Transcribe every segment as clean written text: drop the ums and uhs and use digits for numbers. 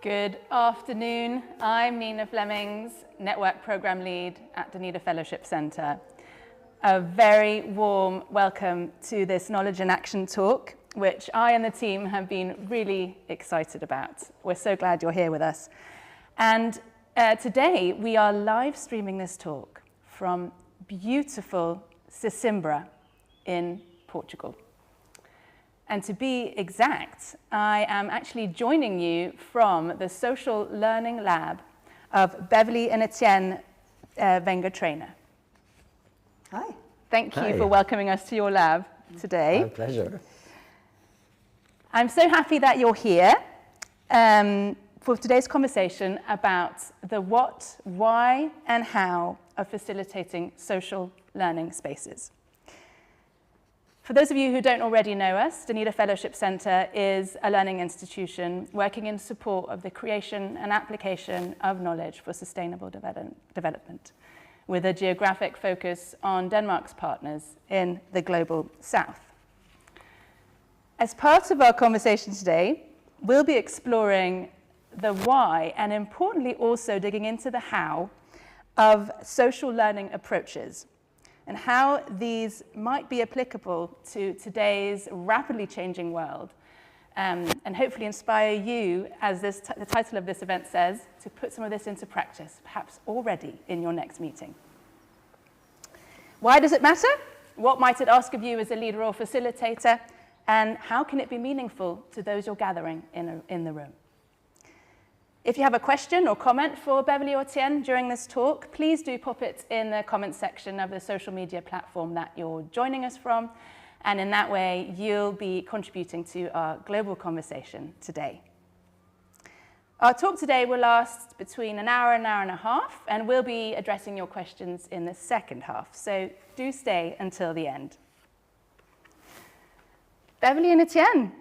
Good afternoon. I'm Nina Flemings, Network Program Lead at Dunedin Fellowship Centre. A very warm welcome to this Knowledge in Action talk, which I and the team have been really excited about. We're so glad you're here with us. And today we are live streaming this talk from beautiful Sesimbra in Portugal. And to be exact, I am actually joining you from the Social Learning Lab of Beverly and Etienne Wenger-Trayner. Hi. Thank you for welcoming us to your lab today. My pleasure. I'm so happy that you're here for today's conversation about the what, why, and how of facilitating social learning spaces. For those of you who don't already know us, Dunedin Fellowship Centre is a learning institution working in support of the creation and application of knowledge for sustainable development, with a geographic focus on Denmark's partners in the global south. As part of our conversation today, we'll be exploring the why and importantly also digging into the how of social learning approaches and how these might be applicable to today's rapidly changing world, and hopefully inspire you, as the title of this event says, to put some of this into practice, perhaps already in your next meeting. Why does it matter? What might it ask of you as a leader or facilitator? And how can it be meaningful to those you're gathering in the room? If you have a question or comment for Beverly or Etienne during this talk, please do pop it in the comments section of the social media platform that you're joining us from. And in that way, you'll be contributing to our global conversation today. Our talk today will last between an hour and a half, and we'll be addressing your questions in the second half. So do stay until the end. Beverly and Etienne,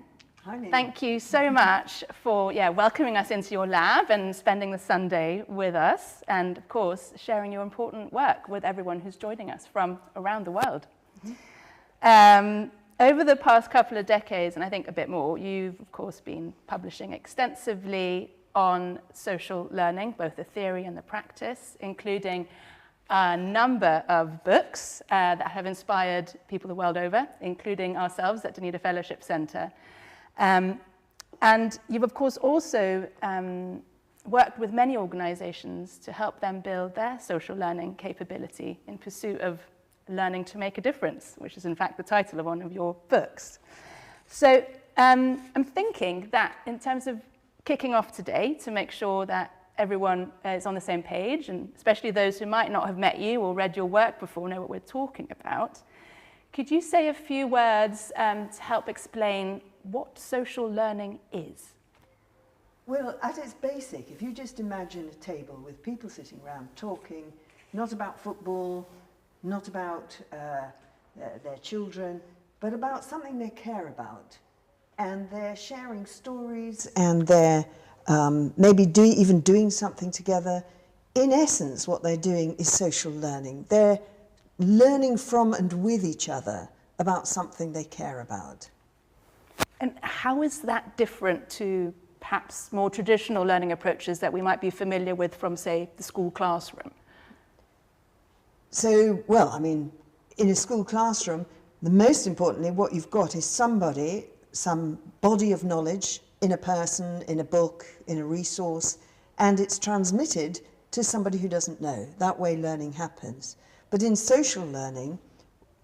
thank you so much for welcoming us into your lab and spending the Sunday with us, and of course sharing your important work with everyone who's joining us from around the world. Over the past couple of decades, and I think a bit more, you've of course been publishing extensively on social learning, both the theory and the practice, including a number of books that have inspired people the world over, including ourselves at Dunedin Fellowship Centre. And you've, of course, also worked with many organizations to help them build their social learning capability in pursuit of learning to make a difference, which is, in fact, the title of one of your books. So I'm thinking that in terms of kicking off today, to make sure that everyone is on the same page, and especially those who might not have met you or read your work before know what we're talking about, could you say a few words to help explain what social learning is? Well, at its basic, if you just imagine a table with people sitting around talking, not about football, not about their children, but about something they care about. And they're sharing stories, and they're maybe even doing something together. In essence, what they're doing is social learning. They're learning from and with each other about something they care about. And how is that different to perhaps more traditional learning approaches that we might be familiar with from, say, the school classroom? So, well, I mean, in a school classroom, the most importantly, what you've got is some body of knowledge in a person, in a book, in a resource, and it's transmitted to somebody who doesn't know. That way learning happens. But in social learning,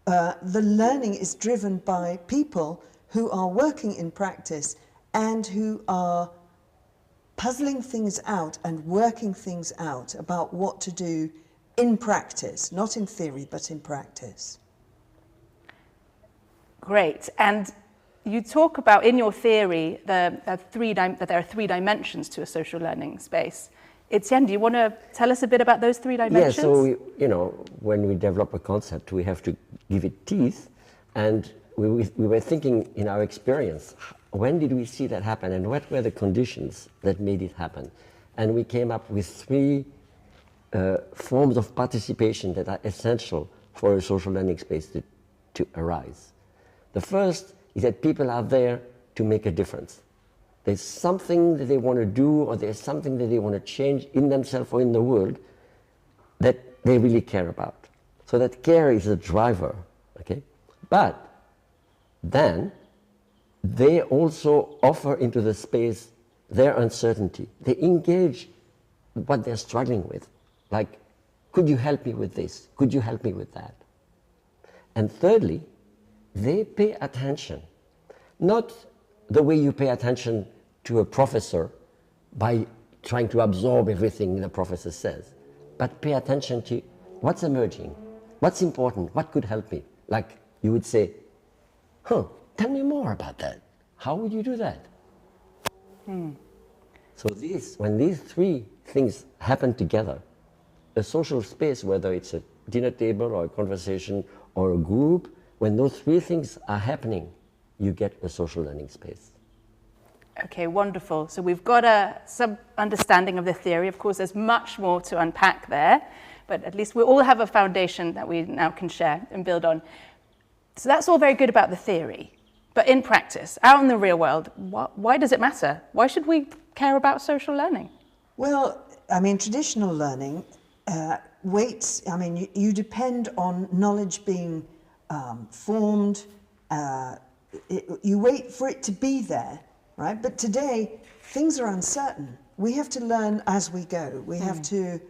the learning is driven by people who are working in practice and who are puzzling things out and working things out about what to do in practice, not in theory, but in practice. Great. And you talk about, in your theory, that there are three dimensions to a social learning space. Etienne, do you want to tell us a bit about those three dimensions? Yeah, so, when we develop a concept, we have to give it teeth, and we were thinking in our experience, when did we see that happen and what were the conditions that made it happen? And we came up with three forms of participation that are essential for a social learning space to arise. The first is that people are there to make a difference. there's something that they want to do, or there's something that they want to change in themselves or in the world that they really care about. So that care is a driver, okay? But then they also offer into the space their uncertainty. They engage what they're struggling with. Like, could you help me with this? Could you help me with that? And thirdly, they pay attention. Not the way you pay attention to a professor by trying to absorb everything the professor says, but pay attention to what's emerging, what's important, what could help me. Like you would say, tell me more about that. How would you do that? So when these three things happen together, a social space, whether it's a dinner table or a conversation or a group, when those three things are happening, you get a social learning space. Okay, wonderful. So we've got some understanding of the theory. Of course, there's much more to unpack there, but at least we all have a foundation that we now can share and build on. So that's all very good about the theory. But in practice, out in the real world, why does it matter? Why should we care about social learning? Well, I mean, traditional learning waits. I mean, you depend on knowledge being formed. You wait for it to be there, right? But today, things are uncertain. We have to learn as we go. We have to.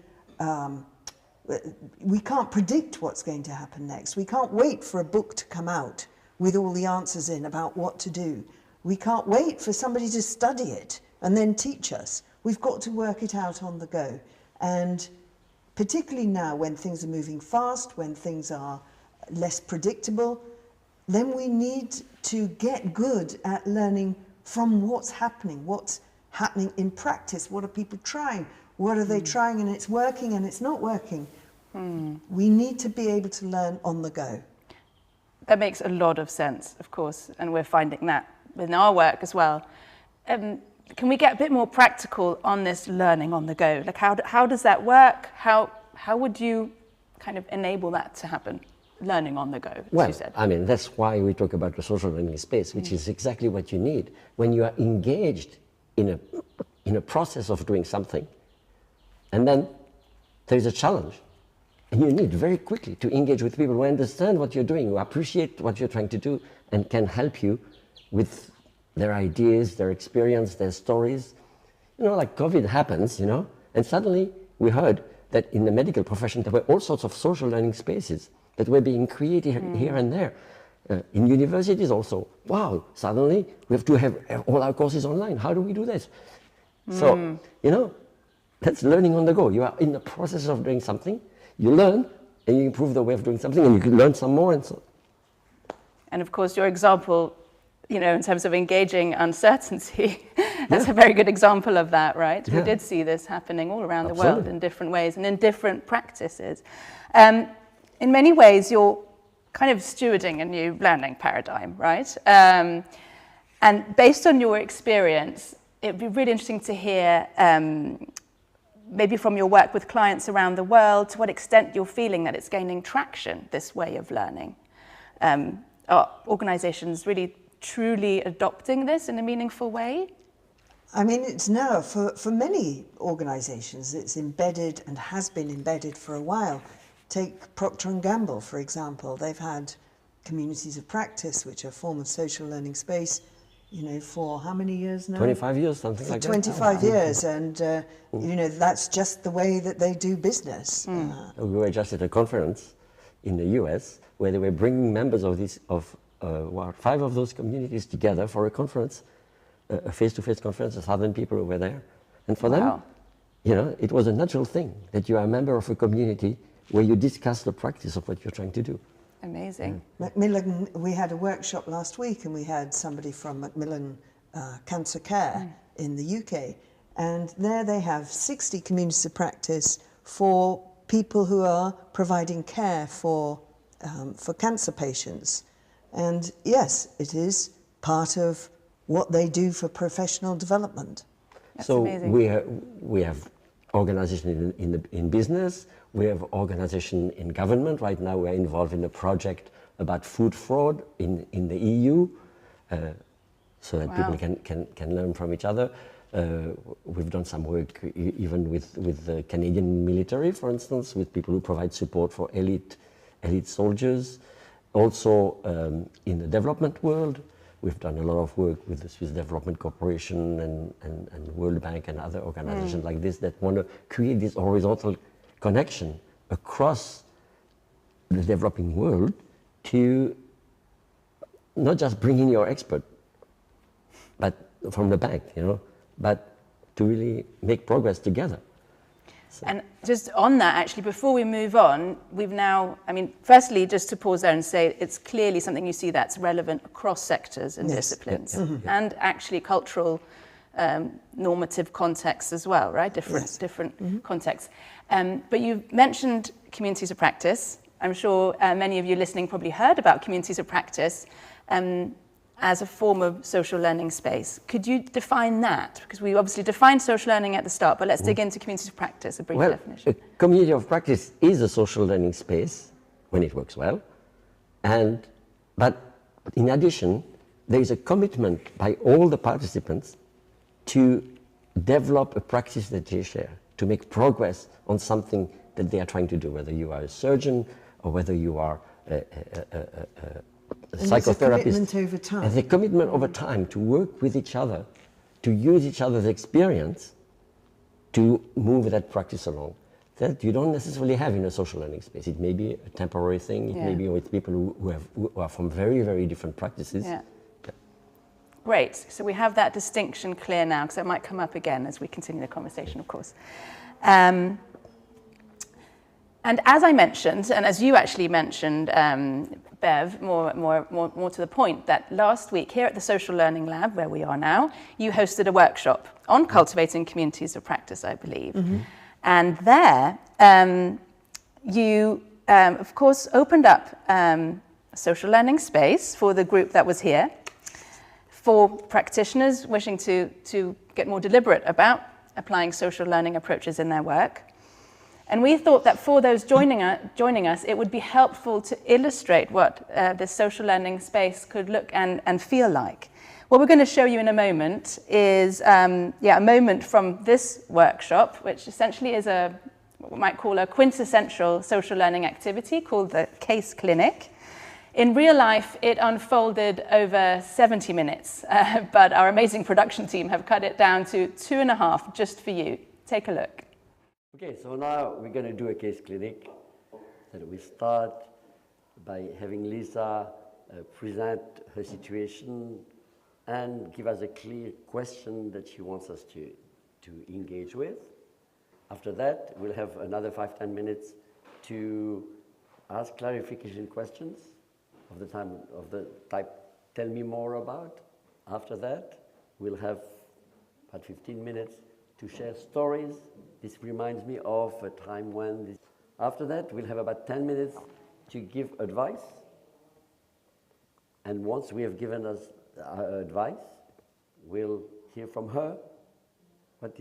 We can't predict what's going to happen next. We can't wait for a book to come out with all the answers in about what to do. We can't wait for somebody to study it and then teach us. We've got to work it out on the go. And particularly now when things are moving fast, when things are less predictable, then we need to get good at learning from what's happening in practice. What are people trying? What are they trying and it's working and it's not working? We need to be able to learn on the go. That makes a lot of sense, of course, and we're finding that in our work as well. Can we get a bit more practical on this learning on the go? Like how does that work? How would you kind of enable that to happen? Learning on the go, as you said. I mean, that's why we talk about the social learning space, which is exactly what you need. When you are engaged in a process of doing something, and then there is a challenge, and you need very quickly to engage with people who understand what you're doing, who appreciate what you're trying to do, and can help you with their ideas, their experience, their stories. You know, like COVID happens, and suddenly we heard that in the medical profession there were all sorts of social learning spaces that were being created here and there. In universities also, wow, suddenly we have to have all our courses online. How do we do this? So, that's learning on the go. You are in the process of doing something, you learn, and you improve the way of doing something, and you can learn some more. And of course, your example, in terms of engaging uncertainty, that's a very good example of that, right? Yeah. We did see this happening all around the world in different ways and in different practices. In many ways, you're kind of stewarding a new learning paradigm, right? And based on your experience, it'd be really interesting to hear, maybe from your work with clients around the world, to what extent you're feeling that it's gaining traction, this way of learning. Are organizations really truly adopting this in a meaningful way? I mean, it's now, for many organizations, it's embedded and has been embedded for a while. Take Procter & Gamble, for example. They've had communities of practice, which are a form of social learning space, for how many years now? 25 years, something like that. 25 years, and that's just the way that they do business. We were just at a conference in the US where they were bringing members of 5 of those communities together for a conference, a face-to-face conference. 1,000 people were there, and for them, it was a natural thing that you are a member of a community where you discuss the practice of what you're trying to do. Amazing. Macmillan, we had a workshop last week and we had somebody from Macmillan Cancer Care in the UK, and there they have 60 communities of practice for people who are providing care for cancer patients. And yes, it is part of what they do for professional development. That's so amazing. we have organization in business, we have organization in government. Right now we are involved in a project about food fraud in the EU. so that Wow. people can learn from each other. We've done some work even with the Canadian military, for instance, with people who provide support for elite soldiers. Also in the development world, we've done a lot of work with the Swiss Development Corporation and World Bank and other organizations like this that want to create this horizontal connection across the developing world to not just bring in your expert, but from the bank, but to really make progress together. And just on that, actually, before we move on, we've now, firstly, just to pause there and say it's clearly something you see that's relevant across sectors and disciplines, and actually cultural normative contexts as well, right? Different contexts. But you mentioned communities of practice. I'm sure many of you listening probably heard about communities of practice as a form of social learning space. Could you define that? Because we obviously defined social learning at the start, but let's dig into communities of practice, a brief definition. A community of practice is a social learning space when it works well. But in addition, there is a commitment by all the participants to develop a practice that they share, to make progress on something that they are trying to do, whether you are a surgeon or whether you are a psychotherapist. It's a commitment over time. And the commitment over time to work with each other, to use each other's experience to move that practice along. That you don't necessarily have in a social learning space. It may be a temporary thing. It may be with people who are from very, very different practices. Yeah. Great. So we have that distinction clear now, because that might come up again as we continue the conversation, of course. And as I mentioned, and as you actually mentioned, Bev, more to the point, that last week here at the Social Learning Lab, where we are now, you hosted a workshop on cultivating communities of practice, I believe. And there, you, of course, opened up a social learning space for the group that was here, for practitioners wishing to get more deliberate about applying social learning approaches in their work. And we thought that for those joining us, it would be helpful to illustrate what this social learning space could look and feel like. What we're going to show you in a moment is a moment from this workshop, which essentially is what we might call a quintessential social learning activity called the Case Clinic. In real life, it unfolded over 70 minutes, but our amazing production team have cut it down to 2.5 just for you. Take a look. Okay, so now we're going to do a case clinic. That we start by having Lisa present her situation and give us a clear question that she wants us to engage with. After that, we'll have another 5-10 minutes to ask clarification questions of the type tell me more about. After that, we'll have about 15 minutes to share stories. This reminds me of a time when after that, we'll have about 10 minutes to give advice. And once we have given us our advice, we'll hear from her. What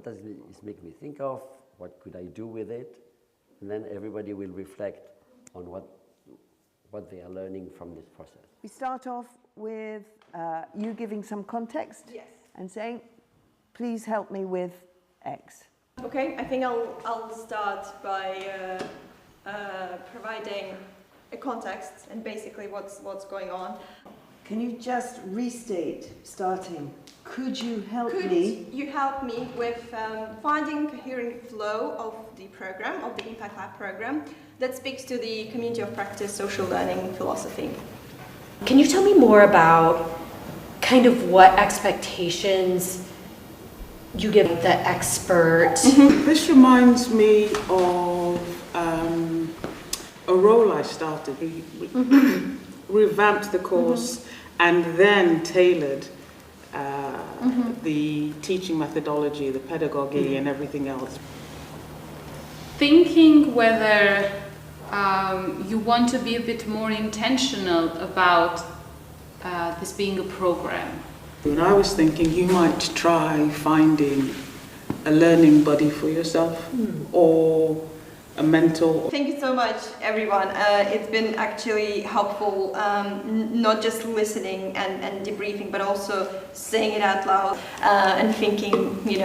does this make me think of? What could I do with it? And then everybody will reflect on what they are learning from this process. We start off with you giving some context and saying, please help me with X. Okay, I think I'll start by providing a context and basically what's going on. Can you just restate, starting, could you help me? Could you help me with finding coherent flow of the program, of the Impact Lab program, that speaks to the community of practice social learning philosophy? Can you tell me more about kind of what expectations you give the expert? This reminds me of a role I started. We revamped the course and then tailored the teaching methodology, the pedagogy and everything else. Thinking whether you want to be a bit more intentional about this being a program. And I was thinking you might try finding a learning buddy for yourself or a mental. Thank you so much, everyone. It's been actually helpful, not just listening and debriefing, but also saying it out loud and thinking,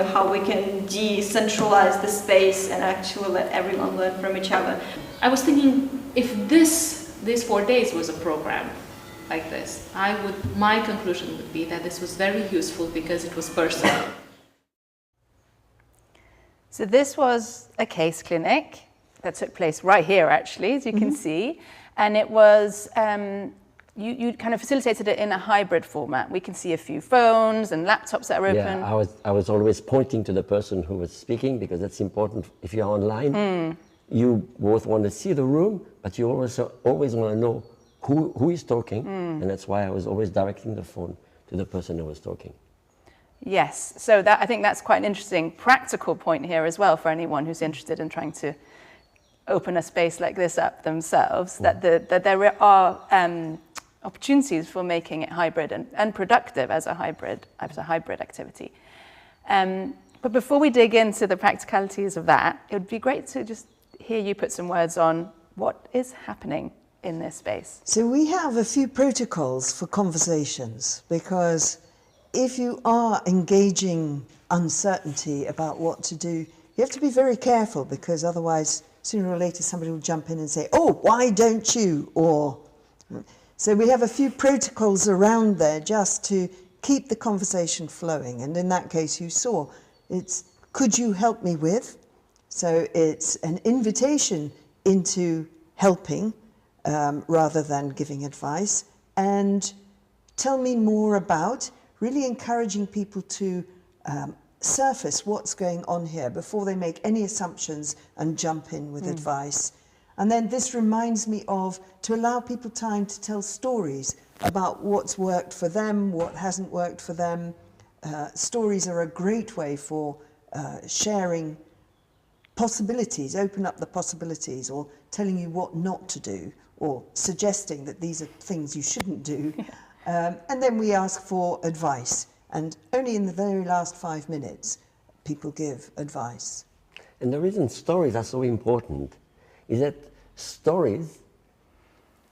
how we can decentralize the space and actually let everyone learn from each other. I was thinking, if these 4 days was a program like this, my conclusion would be that this was very useful because it was personal. So this was a case clinic that took place right here, actually, as you can see. And it was, you kind of facilitated it in a hybrid format. We can see a few phones and laptops that are open. Yeah, I was always pointing to the person who was speaking, because that's important. If you're online, you both want to see the room, but you also always want to know who is talking. And that's why I was always directing the phone to the person who was talking. Yes, so I think that's quite an interesting practical point here as well for anyone who's interested in trying to open a space like this up themselves, that there are opportunities for making it hybrid and productive as a hybrid activity. But before we dig into the practicalities of that, it would be great to just hear you put some words on what is happening in this space. So we have a few protocols for conversations, because if you are engaging uncertainty about what to do, you have to be very careful, because otherwise sooner or later somebody will jump in and say, oh, why don't you? So we have a few protocols around there just to keep the conversation flowing. And in that case, you saw it's, could you help me with? So it's an invitation into helping rather than giving advice. And tell me more about, really encouraging people to surface what's going on here before they make any assumptions and jump in with advice. And then this reminds me of to allow people time to tell stories about what's worked for them, what hasn't worked for them. Stories are a great way for sharing possibilities, open up the possibilities, or telling you what not to do, or suggesting that these are things you shouldn't do. And then we ask for advice. And only in the very last 5 minutes, people give advice. And the reason stories are so important is that stories,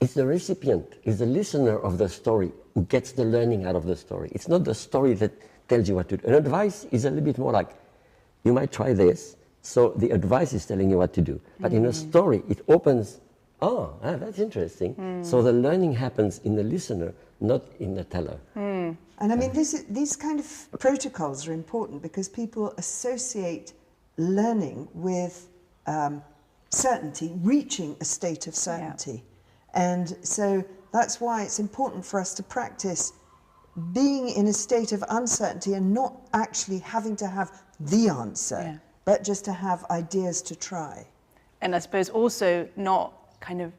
it's the recipient, it's the listener of the story who gets the learning out of the story. It's not the story that tells you what to do. And advice is a little bit more like, you might try this, so the advice is telling you what to do. But in a story, it opens, that's interesting. So the learning happens in the listener, not in the teller. And I mean, these kind of protocols are important because people associate learning with certainty, reaching a state of certainty. Yeah. And so that's why it's important for us to practice being in a state of uncertainty and not actually having to have the answer, but just to have ideas to try. And I suppose also not kind of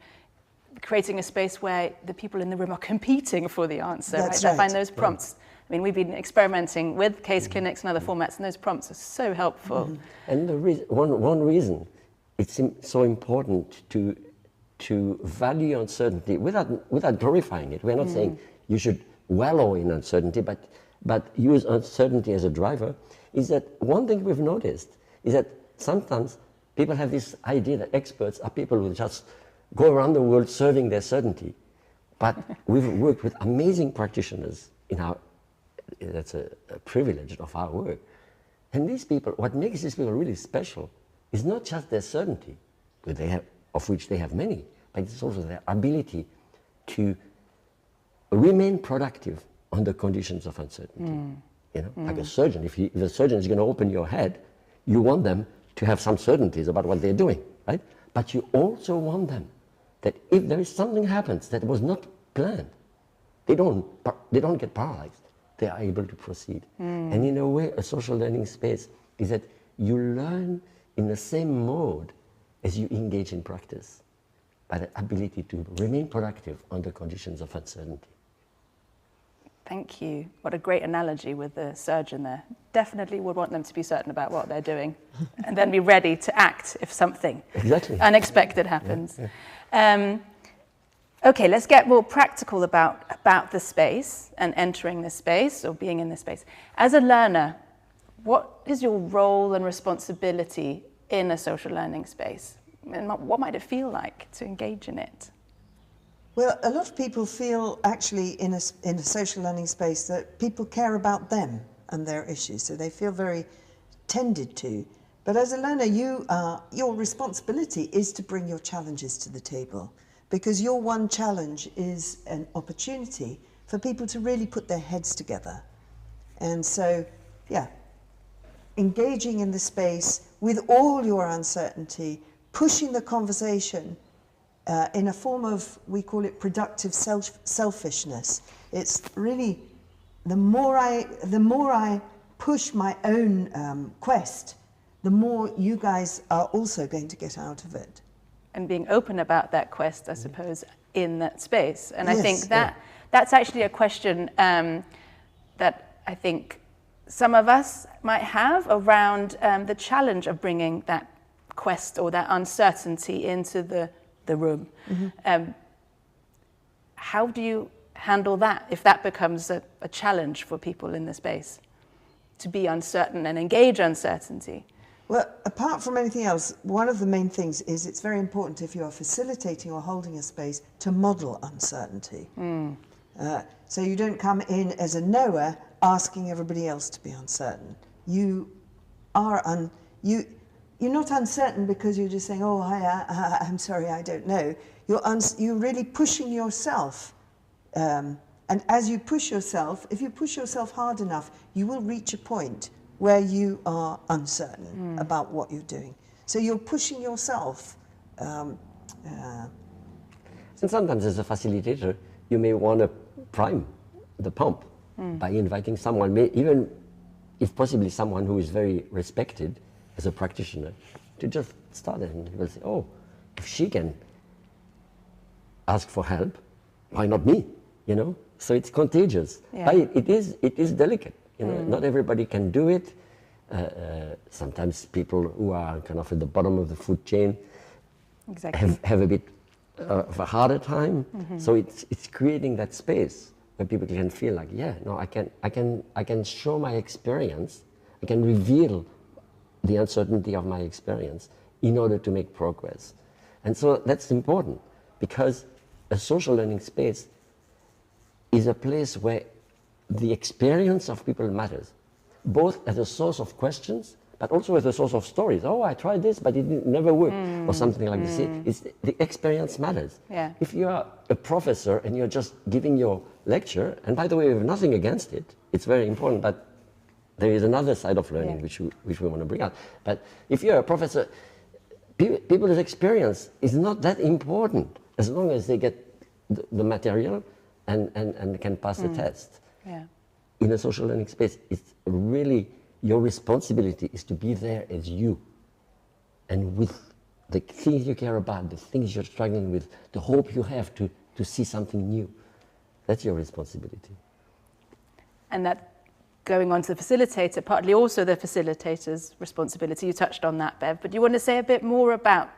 creating a space where the people in the room are competing for the answer. That's right? right. I find those prompts, I mean, we've been experimenting with case clinics and other formats, and those prompts are so helpful. And one reason it's so important to value uncertainty without glorifying it. We're not saying you should wallow in uncertainty, but use uncertainty as a driver, is that one thing we've noticed is that sometimes people have this idea that experts are people who just go around the world serving their certainty. But we've worked with amazing practitioners that's a privilege of our work. And these people, what makes these people really special is not just their certainty, of which they have many, but it's also their ability to remain productive under conditions of uncertainty. Like a surgeon, if a surgeon is going to open your head, you want them to have some certainties about what they're doing, right? But you also want them that if there is something happens that was not planned, they don't get paralyzed. They are able to proceed. And in a way, a social learning space is that you learn in the same mode as you engage in practice, by the ability to remain productive under conditions of uncertainty. Thank you. What a great analogy with the surgeon there. Definitely would want them to be certain about what they're doing and then be ready to act if something unexpected happens. Okay, let's get more practical about the space and entering the space or being in the space. As a learner, what is your role and responsibility in a social learning space? And what might it feel like to engage in it? Well, a lot of people feel actually in a social learning space that people care about them and their issues, so they feel very tended to. But as a learner, your responsibility is to bring your challenges to the table, because your one challenge is an opportunity for people to really put their heads together. And so, yeah, engaging in the space with all your uncertainty, pushing the conversation in a form of, we call it productive selfishness. It's really, the more I push my own quest, the more you guys are also going to get out of it. And being open about that quest, I suppose, in that space. And Yes, I think that's actually a question that I think some of us might have around the challenge of bringing that quest or that uncertainty into the room. How do you handle that if that becomes a challenge for people in the space, to be uncertain and engage uncertainty? Well, apart from anything else, one of the main things is it's very important, if you are facilitating or holding a space, to model uncertainty. So you don't come in as a knower asking everybody else to be uncertain. You are you're not uncertain because you're just saying, oh, I'm sorry, I don't know. You're really pushing yourself. And as you push yourself, if you push yourself hard enough, you will reach a point where you are uncertain about what you're doing. So you're pushing yourself. And sometimes as a facilitator, you may want to prime the pump by inviting someone, even if possibly someone who is very respected as a practitioner, to just start it, and you will say, oh, if she can ask for help, why not me? You know, so it's contagious. Yeah. But it is delicate. You know, not everybody can do it. Sometimes people who are kind of at the bottom of the food chain have a bit of a harder time. So it's creating that space where people can feel like, yeah, no, I can show my experience. I can reveal the uncertainty of my experience in order to make progress. And so that's important, because a social learning space is a place where the experience of people matters, both as a source of questions, but also as a source of stories. Oh, I tried this, but it never worked, or something like this. The experience matters. Yeah. If you are a professor and you're just giving your lecture, and by the way, we have nothing against it, it's very important, but there is another side of learning which we want to bring out. But if you're a professor, people's experience is not that important as long as they get the material and can pass the test. Yeah. In a social learning space, it's really your responsibility is to be there as you, and with the things you care about, the things you're struggling with, the hope you have to see something new. That's your responsibility. And that, going on to the facilitator, partly also the facilitator's responsibility. You touched on that, Bev, but do you want to say a bit more about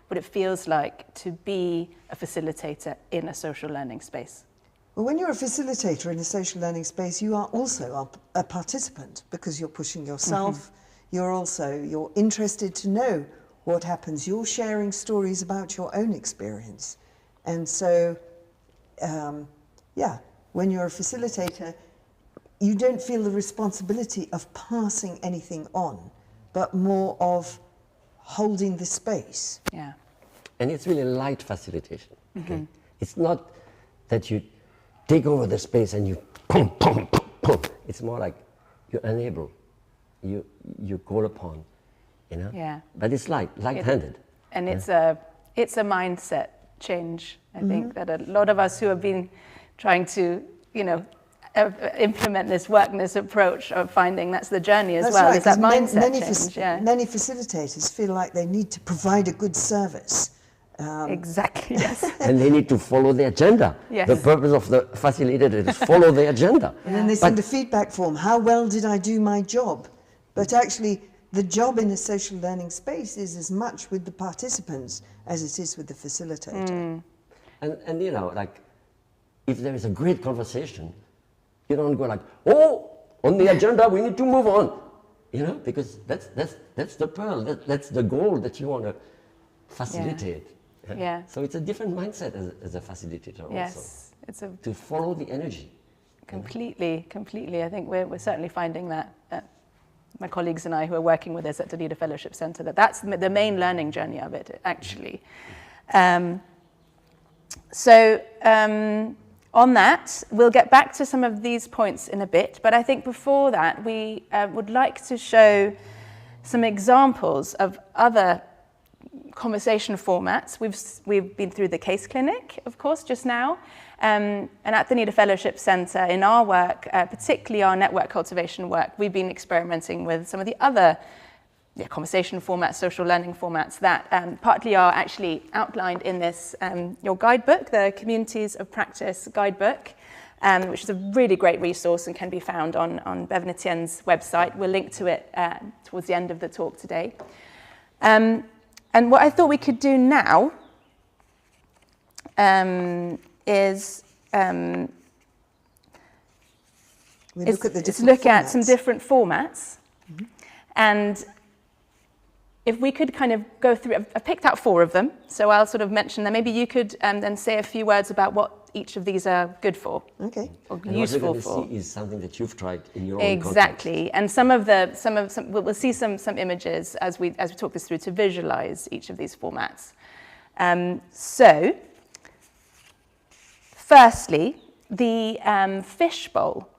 what it feels like to be a facilitator in a social learning space? Well, when you're a facilitator in a social learning space, you are also a participant, because you're pushing yourself. You're interested to know what happens. You're sharing stories about your own experience. And so, when you're a facilitator, you don't feel the responsibility of passing anything on, but more of holding the space. Yeah. And it's really light facilitation. Okay? It's not that you take over the space and you pum, pum, pum, pum. It's more like you enable, you call upon, you know? Yeah. But it's light-handed. And it's a mindset change, I think, that a lot of us who have been trying to, implement this work, approach of finding that's the journey as well. Right, is that mindset many change. Many facilitators feel like they need to provide a good service. Exactly, yes. And they need to follow the agenda. Yes. The purpose of the facilitator is follow the agenda. And then they send a feedback form. How well did I do my job? But actually, the job in a social learning space is as much with the participants as it is with the facilitator. And if there is a great conversation, you don't go like, oh, on the agenda we need to move on, because that's the pearl, that's the goal that you want to facilitate. Yeah. So it's a different mindset as a facilitator also. Yes, it's a To follow the energy. completely. I think we're certainly finding that. My colleagues and I who are working with us at Dunedin Fellowship Centre, that's the main learning journey of it, actually. On that, we'll get back to some of these points in a bit, but I think before that, we would like to show some examples of other conversation formats. We've been through the case clinic, of course, just now, and at the Dunedin Fellowship Centre, in our work, particularly our network cultivation work, we've been experimenting with some of the other conversation formats, social learning formats that partly are actually outlined in this, your guidebook, the Communities of Practice guidebook, which is a really great resource and can be found on Bev and Etienne's website. We'll link to it towards the end of the talk today. And what I thought we could do now is look at some different formats. Mm-hmm. And if we could kind of go through, I've picked out 4 of them, so I'll sort of mention them. Maybe you could then say a few words about what each of these are good for. Okay. Or and useful what for. What see is something that you've tried in your own Exactly, context. And we'll see some images as we talk this through to visualize each of these formats. So, firstly, the fishbowl,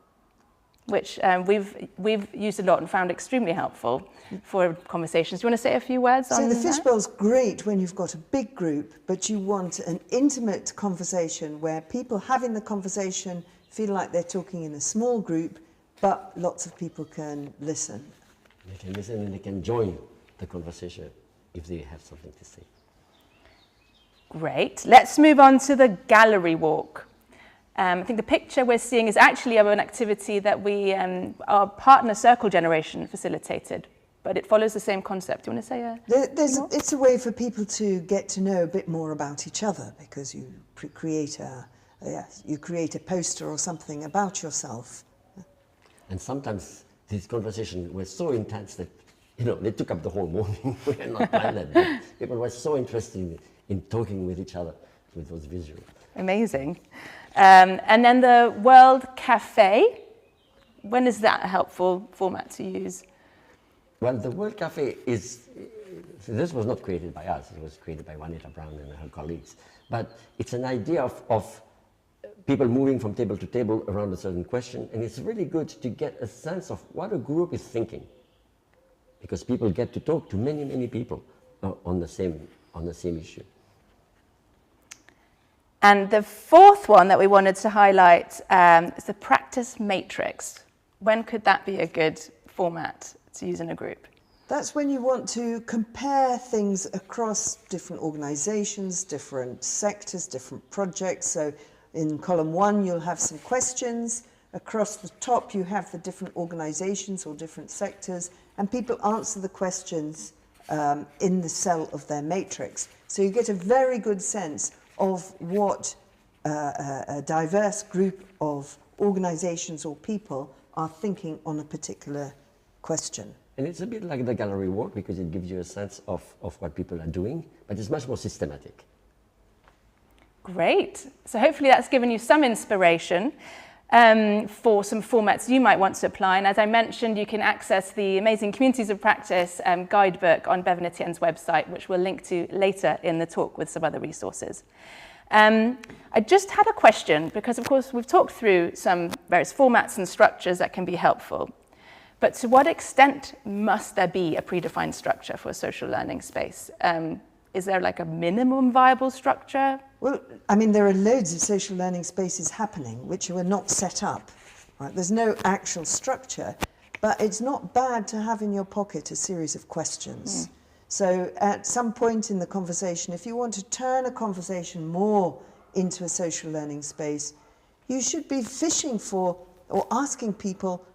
which we've used a lot and found extremely helpful for conversations. Do you want to say a few words on that? So the fishbowl's great when you've got a big group, but you want an intimate conversation where people having the conversation feel like they're talking in a small group, but lots of people can listen. They can listen and they can join the conversation if they have something to say. Great. Let's move on to the gallery walk. I think the picture we're seeing is actually of an activity that our partner Circle Generation facilitated, but it follows the same concept. Do you want to say it's a way for people to get to know a bit more about each other, because you create a poster or something about yourself. And sometimes these conversations were so intense that, they took up the whole morning. We had not planned that, but people were so interested in talking with each other with those visuals. Amazing. And then the World Cafe, when is that a helpful format to use? Well, the World Cafe this was not created by us, it was created by Juanita Brown and her colleagues. But it's an idea of people moving from table to table around a certain question, and it's really good to get a sense of what a group is thinking. Because people get to talk to many, many people on the same issue. And the 4th one that we wanted to highlight is the practice matrix. When could that be a good format to use in a group? That's when you want to compare things across different organisations, different sectors, different projects. So in column 1, you'll have some questions. Across the top, you have the different organisations or different sectors, and people answer the questions in the cell of their matrix. So you get a very good sense of what a diverse group of organisations or people are thinking on a particular question. And it's a bit like the gallery walk, because it gives you a sense of what people are doing, but it's much more systematic. Great. So hopefully that's given you some inspiration for some formats you might want to apply. And as I mentioned, you can access the amazing Communities of Practice guidebook on Bev and Etienne's website, which we'll link to later in the talk with some other resources. I just had a question, because of course we've talked through some various formats and structures that can be helpful. But to what extent must there be a predefined structure for a social learning space? Is there like a minimum viable structure? Well, I mean, there are loads of social learning spaces happening which were not set up. Right? There's no actual structure, but it's not bad to have in your pocket a series of questions. So at some point in the conversation, if you want to turn a conversation more into a social learning space, you should be fishing for or asking people,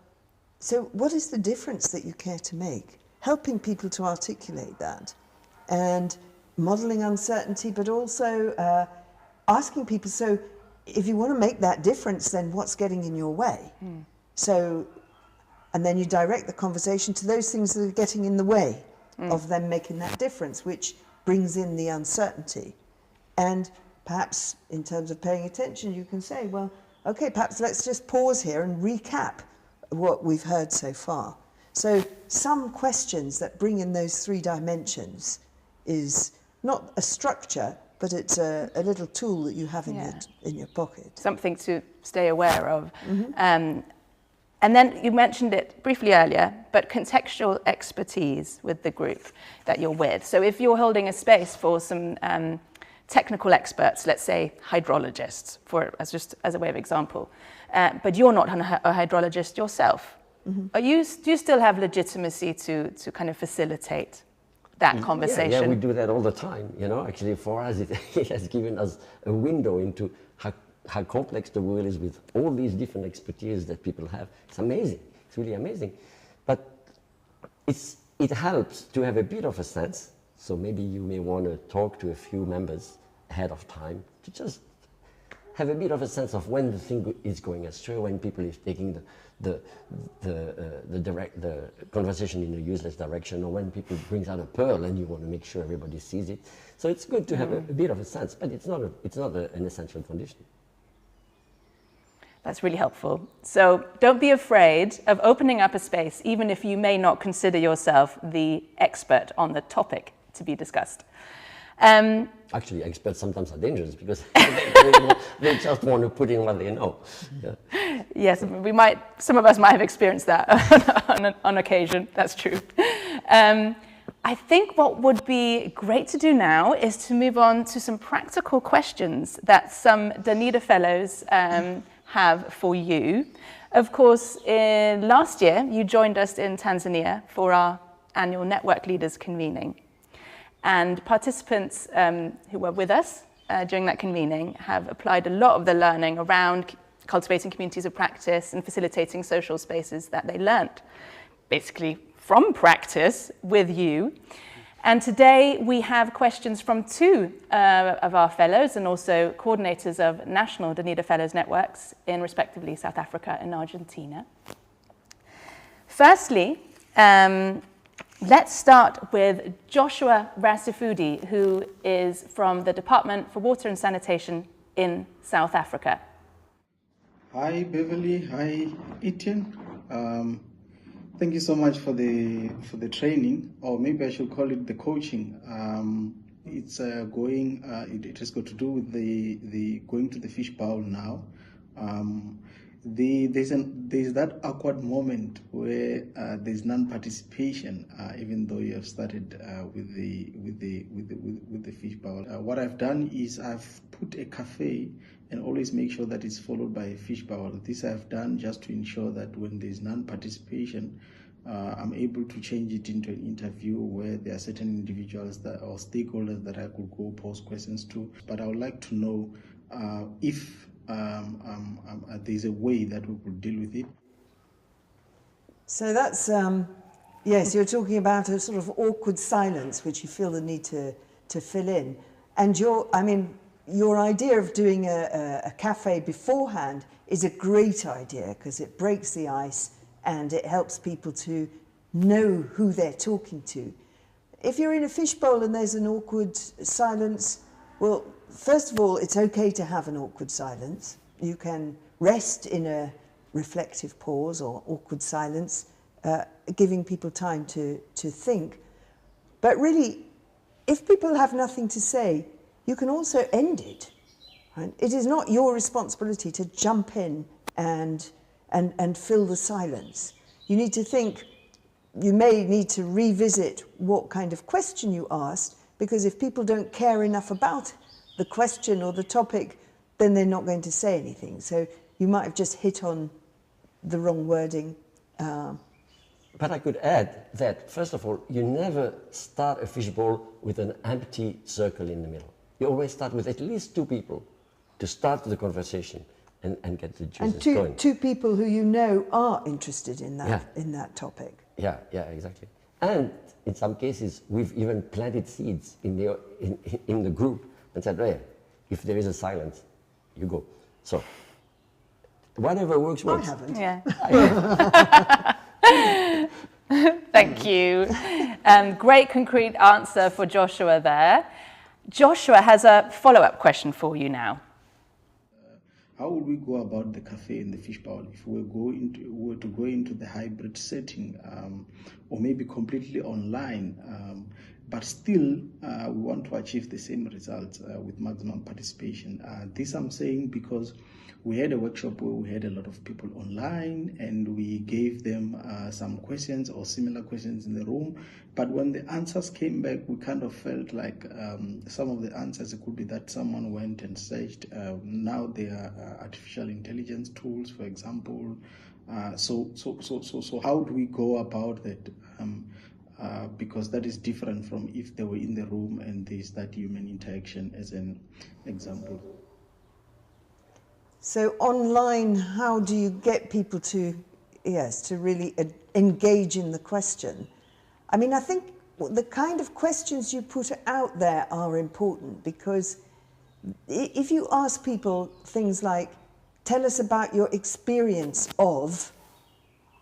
so what is the difference that you care to make? Helping people to articulate that. And modelling uncertainty, but also asking people, so if you want to make that difference, then what's getting in your way? So, and then you direct the conversation to those things that are getting in the way of them making that difference, which brings in the uncertainty. And perhaps in terms of paying attention, you can say, well, okay, perhaps let's just pause here and recap what we've heard so far. So some questions that bring in those 3 dimensions is not a structure, but it's a little tool that you have in your pocket. Something to stay aware of. And then you mentioned it briefly earlier, but contextual expertise with the group that you're with. So if you're holding a space for some technical experts, let's say hydrologists, as a way of example, but you're not a hydrologist yourself, do you still have legitimacy to kind of facilitate that conversation? Yeah, we do that all the time. Actually, for us, it has given us a window into how complex the world is with all these different expertise that people have. It's amazing. It's really amazing. But it helps to have a bit of a sense. So maybe you may want to talk to a few members ahead of time to just have a bit of a sense of when the thing is going astray, when people is taking the conversation in a useless direction, or when people brings out a pearl and you want to make sure everybody sees it. So it's good to have a bit of a sense, but it's not an essential condition. That's really helpful. So don't be afraid of opening up a space, even if you may not consider yourself the expert on the topic to be discussed. Actually, experts sometimes are dangerous because they just want to put in what they know. Yeah. Yes, some of us might have experienced that on occasion. That's true. I think what would be great to do now is to move on to some practical questions that some Danida Fellows have for you. Of course, last year, you joined us in Tanzania for our annual Network Leaders convening. And participants who were with us during that convening have applied a lot of the learning around cultivating communities of practice and facilitating social spaces that they learnt, basically from practice with you. And today we have questions from 2 of our fellows and also coordinators of national Danida Fellows networks in respectively South Africa and Argentina. Firstly, let's start with Joshua Rasifudi, who is from the Department for Water and Sanitation in South Africa. Hi, Beverly. Hi, Etienne. Thank you so much for the training, or maybe I should call it the coaching. It has got to do with the going to the fish bowl now. There's that awkward moment where there's non-participation, even though you have started with the fish bowl. What I've done is I've put a cafe and always make sure that it's followed by a fish bowl. This I've done just to ensure that when there's non-participation, I'm able to change it into an interview where there are certain individuals or stakeholders that I could go pose questions to. But I would like to know if there's a way that we could deal with it. So that's, yes, you're talking about a sort of awkward silence which you feel the need to fill in. And your idea of doing a cafe beforehand is a great idea because it breaks the ice and it helps people to know who they're talking to. If you're in a fishbowl and there's an awkward silence, well, first of all, it's okay to have an awkward silence. You can rest in a reflective pause or awkward silence, giving people time to think. But really, if people have nothing to say, you can also end it. Right? It is not your responsibility to jump in and fill the silence. You need to think, you may need to revisit what kind of question you asked, because if people don't care enough about the question or the topic, then they're not going to say anything. So you might have just hit on the wrong wording. But I could add that, first of all, you never start a fishbowl with an empty circle in the middle. You always start with at least 2 people to start the conversation and get the juices going. And two people who you know are interested in that topic. Yeah, exactly. And in some cases, we've even planted seeds in the group and said, hey, if there is a silence, you go. So whatever works. I haven't. Yeah. Thank you. Great concrete answer for Joshua there. Joshua has a follow-up question for you now. How would we go about the cafe and the fish bowl if we were to go into the hybrid setting, or maybe completely online, but still we want to achieve the same results with maximum participation? This I'm saying because we had a workshop where we had a lot of people online and we gave them some questions or similar questions in the room, but when the answers came back, we kind of felt like some of the answers, it could be that someone went and searched. Now there are artificial intelligence tools, for example. So how do we go about that? Because that is different from if they were in the room and there's that human interaction as an example. So online, how do you get people to really engage in the question? I mean, I think the kind of questions you put out there are important, because if you ask people things like, tell us about your experience of,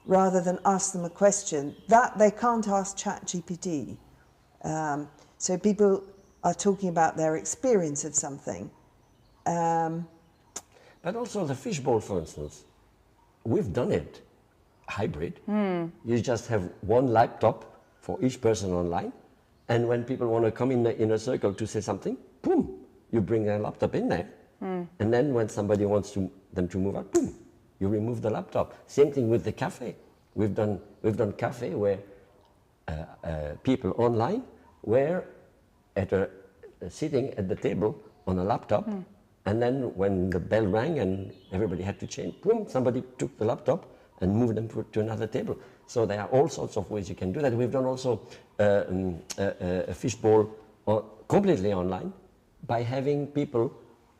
rather than ask them a question, that they can't ask ChatGPT. So people are talking about their experience of something. But also the fishbowl, for instance, we've done it hybrid. You just have one laptop for each person online, and when people want to come in a circle to say something, boom, you bring their laptop in there. And then when somebody wants them to move out, boom, you remove the laptop. Same thing with the cafe. We've done cafe where people online were sitting at the table on a laptop, and then when the bell rang and everybody had to change, boom, somebody took the laptop and moved them to another table. So there are all sorts of ways you can do that. We've done also a fishbowl completely online by having people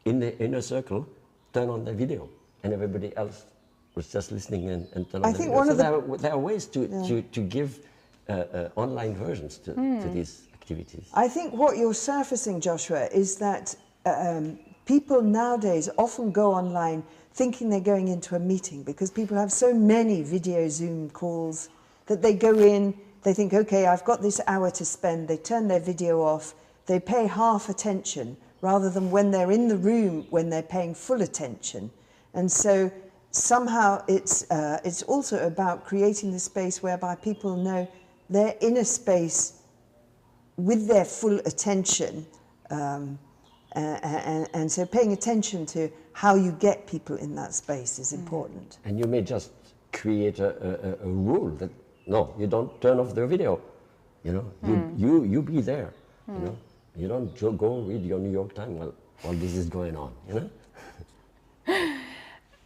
in the inner circle turn on the video, and everybody else was just listening and turn on the video. So there are ways to give online versions to these activities. I think what you're surfacing, Joshua, is that people nowadays often go online thinking they're going into a meeting, because people have so many video Zoom calls that they go in, they think, okay, I've got this hour to spend, they turn their video off, they pay half attention, rather than when they're in the room, when they're paying full attention. And so somehow it's also about creating the space whereby people know they're in a space with their full attention, and so paying attention to how you get people in that space is important. And you may just create a rule that, no, you don't turn off the video. You know, you be there. You know, you don't go read your New York Times while this is going on. You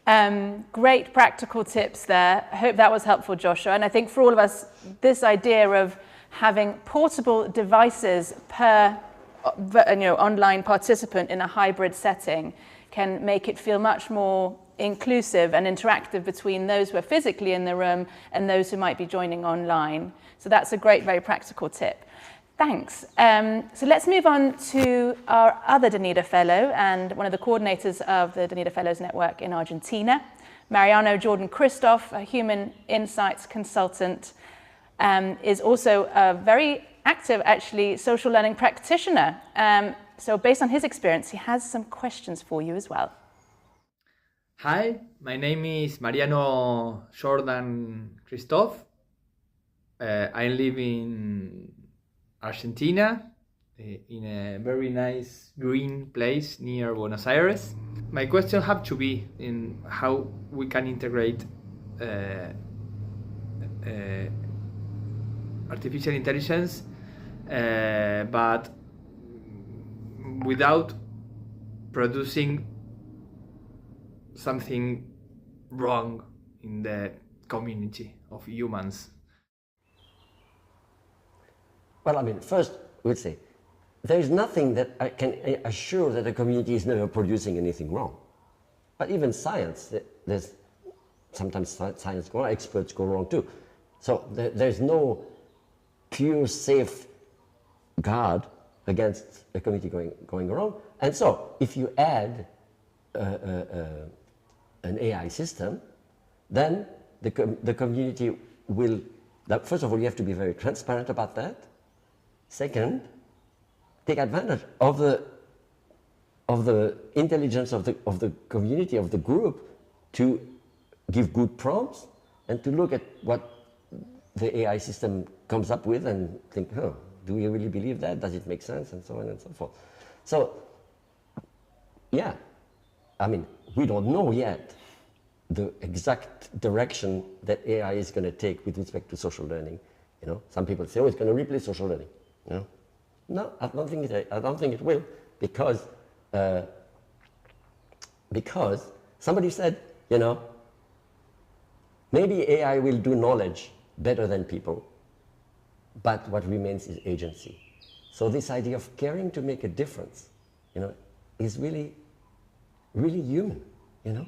know. Great practical tips there. I hope that was helpful, Joshua. And I think for all of us, this idea of having portable devices per online participant in a hybrid setting can make it feel much more inclusive and interactive between those who are physically in the room and those who might be joining online. So that's a great, very practical tip. Thanks. So let's move on to our other Danida Fellow and one of the coordinators of the Danida Fellows Network in Argentina, Mariano Jordan Christoph, a human insights consultant, is also a very active, actually, social learning practitioner. So based on his experience, he has some questions for you as well. Hi, my name is Mariano Jordan Christoph. I live in Argentina, in a very nice green place near Buenos Aires. My question have to be in how we can integrate artificial intelligence, but without producing something wrong in the community of humans. Well, I mean, first, we'd say, there is nothing that I can assure that a community is never producing anything wrong. But even science, there's sometimes science go wrong, experts go wrong too. So there's no pure safe guard against a community going wrong. And so if you add an AI system, then the community will First of all, you have to be very transparent about that. Second, take advantage of the intelligence of the community, of the group, to give good prompts and to look at what the AI system comes up with and think, oh, do we really believe that? Does it make sense? And so on and so forth. So, yeah, I mean, we don't know yet the exact direction that AI is going to take with respect to social learning. You know, some people say, oh, it's going to replace social learning. You know? No, I don't think it will, because somebody said, you know, maybe AI will do knowledge better than people, but what remains is agency. So this idea of caring to make a difference, you know, is really, really human, you know.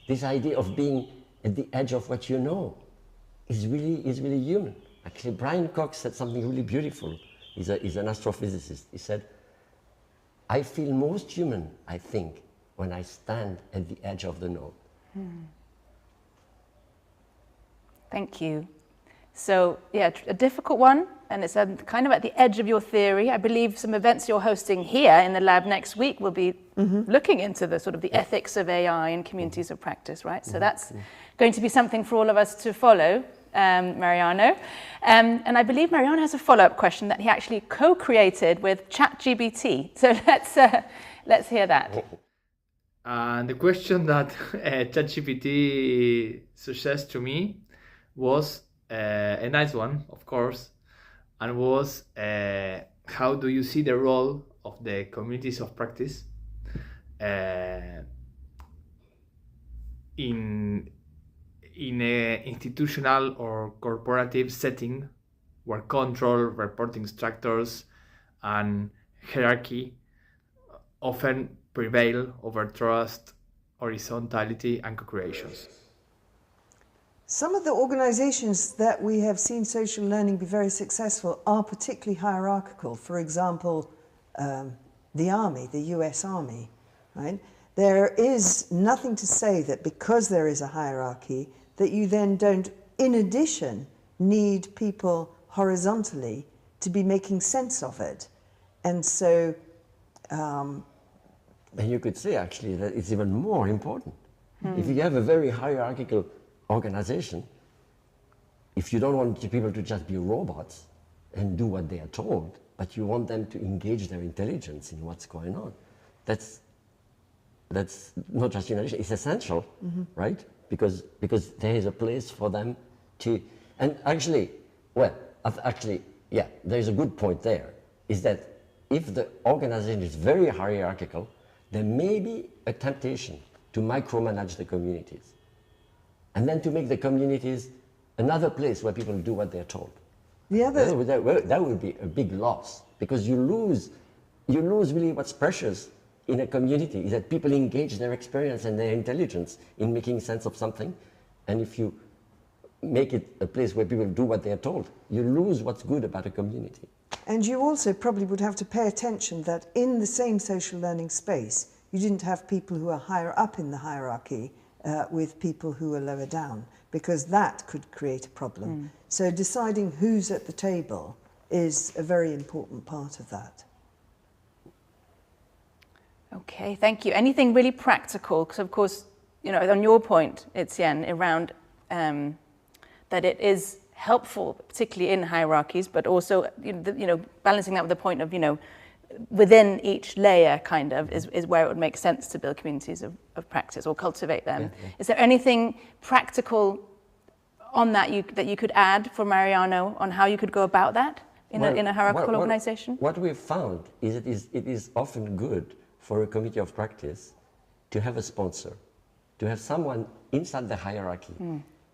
This idea of being at the edge of what you know is really human. Actually, Brian Cox said something really beautiful. He's an astrophysicist. He said, I feel most human, I think, when I stand at the edge of the known. Thank you. So, yeah, a difficult one, and it's kind of at the edge of your theory. I believe some events you're hosting here in the lab next week will be looking into the sort of the ethics of AI in communities of practice, right? So that's going to be something for all of us to follow, Mariano. And I believe Mariano has a follow-up question that he actually co-created with ChatGPT. So let's hear that. And the question that ChatGPT suggests to me was a nice one, of course, and was how do you see the role of the communities of practice in a institutional or corporative setting where control, reporting structures, and hierarchy often prevail over trust, horizontality, and co-creations. Some of the organizations that we have seen social learning be very successful are particularly hierarchical. For example, the Army, the US Army, right? There is nothing to say that because there is a hierarchy that you then don't, in addition, need people horizontally to be making sense of it. And so... and you could say, actually, that it's even more important. If you have a very hierarchical organization, if you don't want people to just be robots and do what they are told, but you want them to engage their intelligence in what's going on, that's not just innovation, it's essential, right? Because there is a place for them to, and actually, yeah, there's a good point there, is that if the organization is very hierarchical, there may be a temptation to micromanage the communities, and then to make the communities another place where people do what they're told. That would be a big loss, because you lose really what's precious in a community, is that people engage their experience and their intelligence in making sense of something. And if you make it a place where people do what they're told, you lose what's good about a community. And you also probably would have to pay attention that in the same social learning space, you didn't have people who are higher up in the hierarchy with people who are lower down, because that could create a problem. So deciding who's at the table is a very important part of that. Okay, thank you. Anything really practical? Because of course, you know, on your point, Etienne, around that it is helpful, particularly in hierarchies, but also, balancing that with the point of, within each layer kind of is where it would make sense to build communities of practice or cultivate them. Yeah. Is there anything practical on that you could add for Mariano on how you could go about that in a hierarchical organization? What we've found is it is often good for a committee of practice to have a sponsor, to have someone inside the hierarchy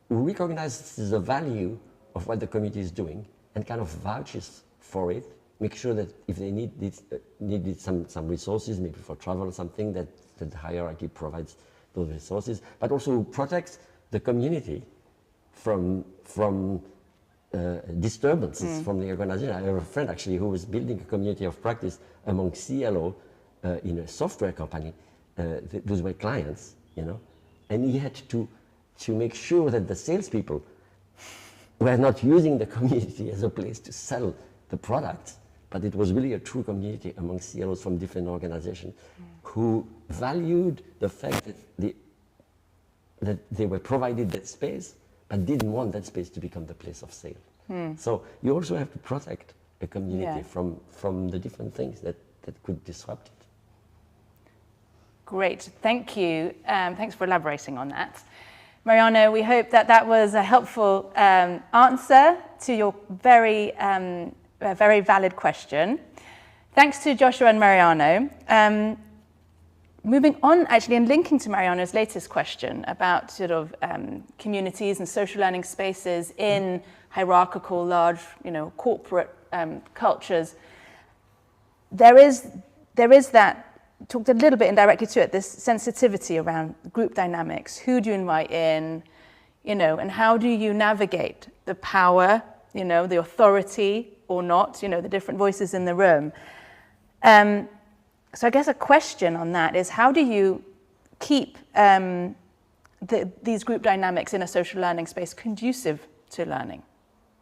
who recognizes the value of what the committee is doing and kind of vouches for it, make sure that if they needed some resources, maybe for travel or something, that the hierarchy provides those resources, but also protects the community from disturbances from the organization. I have a friend actually who was building a community of practice among CLO in a software company. Those were clients, and he had to make sure that the salespeople were not using the community as a place to sell the products, but it was really a true community among CLOs from different organizations who valued the fact that they were provided that space, but didn't want that space to become the place of sale. So you also have to protect a community from the different things that could disrupt it. Great, thank you. Thanks for elaborating on that. Mariano, we hope that that was a helpful answer to your very valid question. Thanks to Joshua and Mariano. Moving on, actually, and linking to Mariano's latest question about sort of communities and social learning spaces in hierarchical, large, corporate cultures, there is that. Talked a little bit indirectly to it, this sensitivity around group dynamics. Who do you invite in, and how do you navigate the power, the authority or not, the different voices in the room. So I guess a question on that is, how do you keep these group dynamics in a social learning space conducive to learning?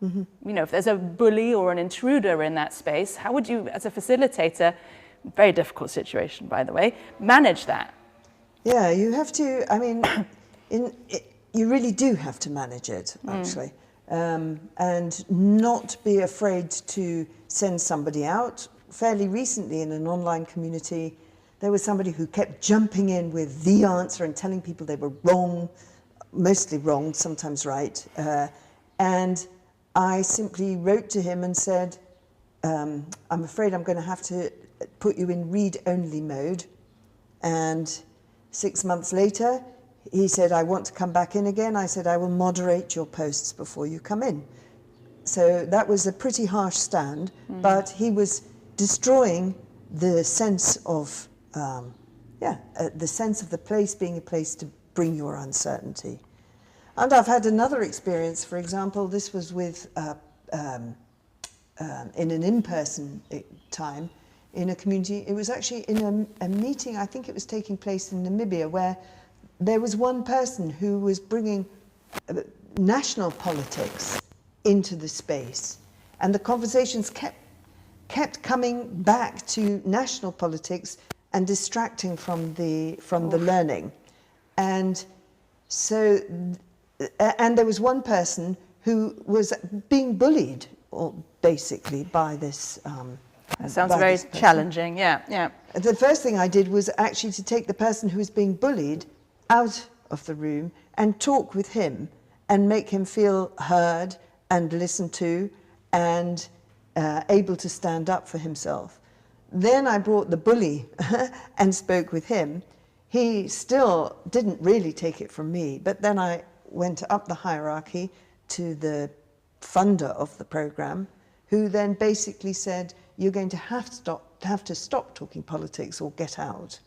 Mm-hmm. If there's a bully or an intruder in that space, how would you, as a facilitator, very difficult situation, by the way, manage that? Yeah, you have to, you really do have to manage it, actually. And not be afraid to send somebody out. Fairly recently in an online community, there was somebody who kept jumping in with the answer and telling people they were wrong, mostly wrong, sometimes right. And I simply wrote to him and said, I'm afraid I'm going to have to put you in read-only mode. And 6 months later, he said, I want to come back in again. I said, I will moderate your posts before you come in. So that was a pretty harsh stand, but he was destroying the sense of, the sense of the place being a place to bring your uncertainty. And I've had another experience, for example, this was with, in an in-person time, in a community. It was actually in a meeting, I think it was taking place in Namibia, where there was one person who was bringing national politics into the space. And the conversations kept coming back to national politics and distracting from the learning. And so, and there was one person who was being bullied, basically, by this that sounds very challenging, yeah. The first thing I did was actually to take the person who was being bullied out of the room and talk with him and make him feel heard and listened to and able to stand up for himself. Then I brought the bully and spoke with him. He still didn't really take it from me, but then I went up the hierarchy to the funder of the program, who then basically said, you're going to have to stop talking politics or get out.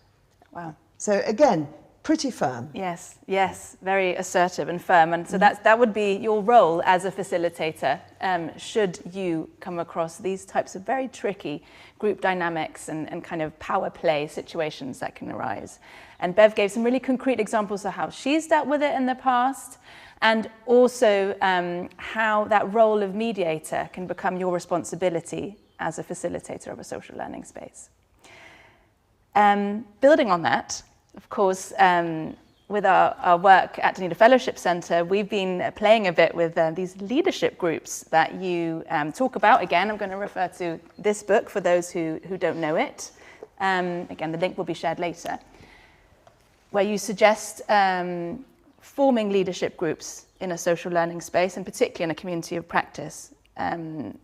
Wow. So again, pretty firm. Yes, very assertive and firm. And so that would be your role as a facilitator, should you come across these types of very tricky group dynamics and kind of power play situations that can arise. And Bev gave some really concrete examples of how she's dealt with it in the past, and also how that role of mediator can become your responsibility as a facilitator of a social learning space. Building on that, of course, with our work at Dunedin Fellowship Centre, we've been playing a bit with these leadership groups that you talk about. Again, I'm going to refer to this book for those who don't know it. Again, the link will be shared later, where you suggest forming leadership groups in a social learning space, and particularly in a community of practice. And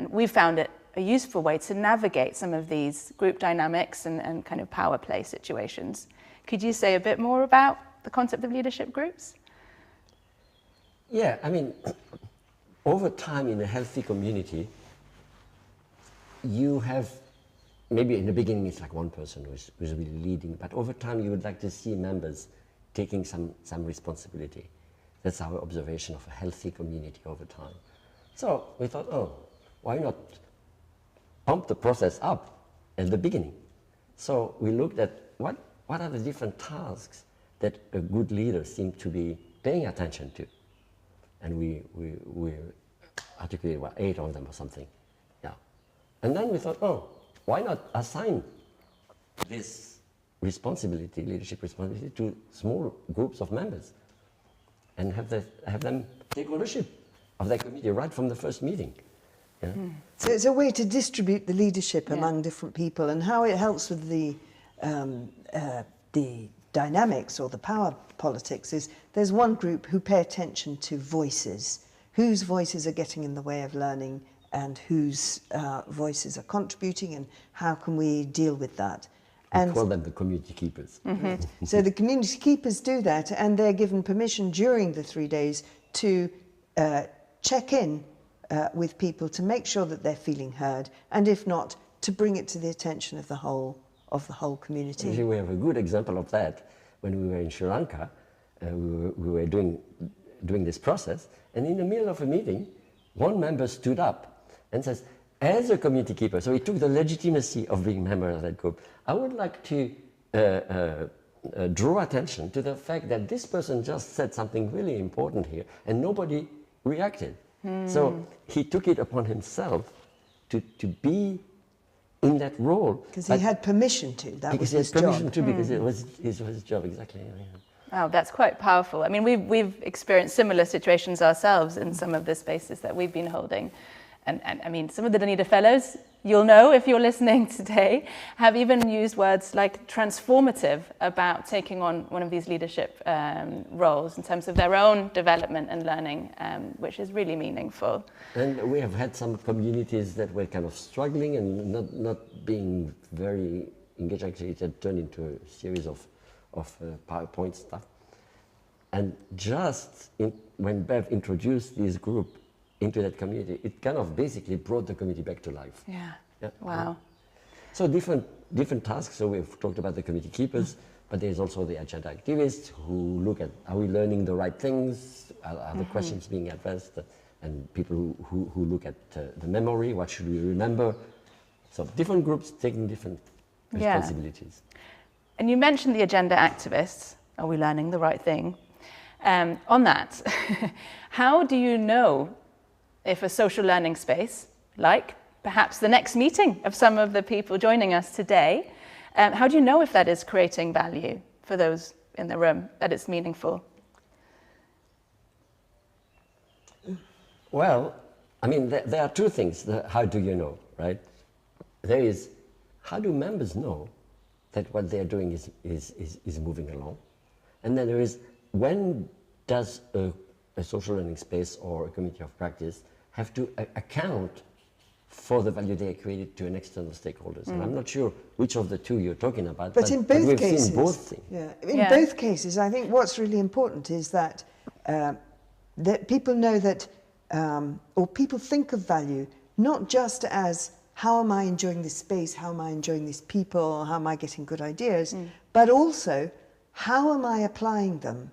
we found it a useful way to navigate some of these group dynamics and kind of power play situations. Could you say a bit more about the concept of leadership groups? Yeah, over time in a healthy community, you have, maybe in the beginning it's like one person who's really leading, but over time you would like to see members taking some responsibility. That's our observation of a healthy community over time. So we thought, why not pump the process up at the beginning? So we looked at what are the different tasks that a good leader seems to be paying attention to. and we articulated 8 of them or something. Yeah. And then we thought, oh, why not assign this responsibility, leadership responsibility, to small groups of members and have them take ownership of their committee right from the first meeting. Yeah. So it's a way to distribute the leadership among different people, and how it helps with the dynamics or the power politics is there's one group who pay attention to voices, whose voices are getting in the way of learning and whose voices are contributing, and how can we deal with that. We call them the community keepers. So the community keepers do that, and they're given permission during the 3 days to check in with people to make sure that they're feeling heard, and if not, to bring it to the attention of the whole community. Actually, we have a good example of that. When we were in Sri Lanka, we were doing this process, and in the middle of a meeting, one member stood up and says, as a community keeper, so he took the legitimacy of being a member of that group, I would like to draw attention to the fact that this person just said something really important here, and nobody reacted. So he took it upon himself to be in that role. Because he had permission to, that was his job. Because he had permission to, because it was his job, exactly. Yeah. Wow, that's quite powerful. I mean, we've experienced similar situations ourselves in some of the spaces that we've been holding. And I mean, some of the Dunedin Fellows, you'll know if you're listening today, have even used words like transformative about taking on one of these leadership roles in terms of their own development and learning, which is really meaningful. And we have had some communities that were kind of struggling and not being very engaged. Actually, it had turned into a series of PowerPoint stuff. And just when Bev introduced this group into that community, it kind of basically brought the community back to life. Yeah. Wow. So different tasks. So we've talked about the committee keepers, but there's also the agenda activists who look at, are we learning the right things? Are the questions being addressed? And people who look at the memory, what should we remember? So different groups taking different responsibilities. And you mentioned the agenda activists. Are we learning the right thing? On that, how do you know if a social learning space, like perhaps the next meeting of some of the people joining us today, how do you know if that is creating value for those in the room, that it's meaningful? Well, I mean, there are two things. How do you know, right? There is, how do members know that what they're doing is moving along? And then there is, when does a social learning space or a community of practice have to account for the value they created to an external stakeholders? And I'm not sure which of the two you're talking about, but in both we've cases, seen both things. In both cases, I think what's really important is that that people know that, or people think of value not just as how am I enjoying this space, how am I enjoying these people, how am I getting good ideas, but also how am I applying them?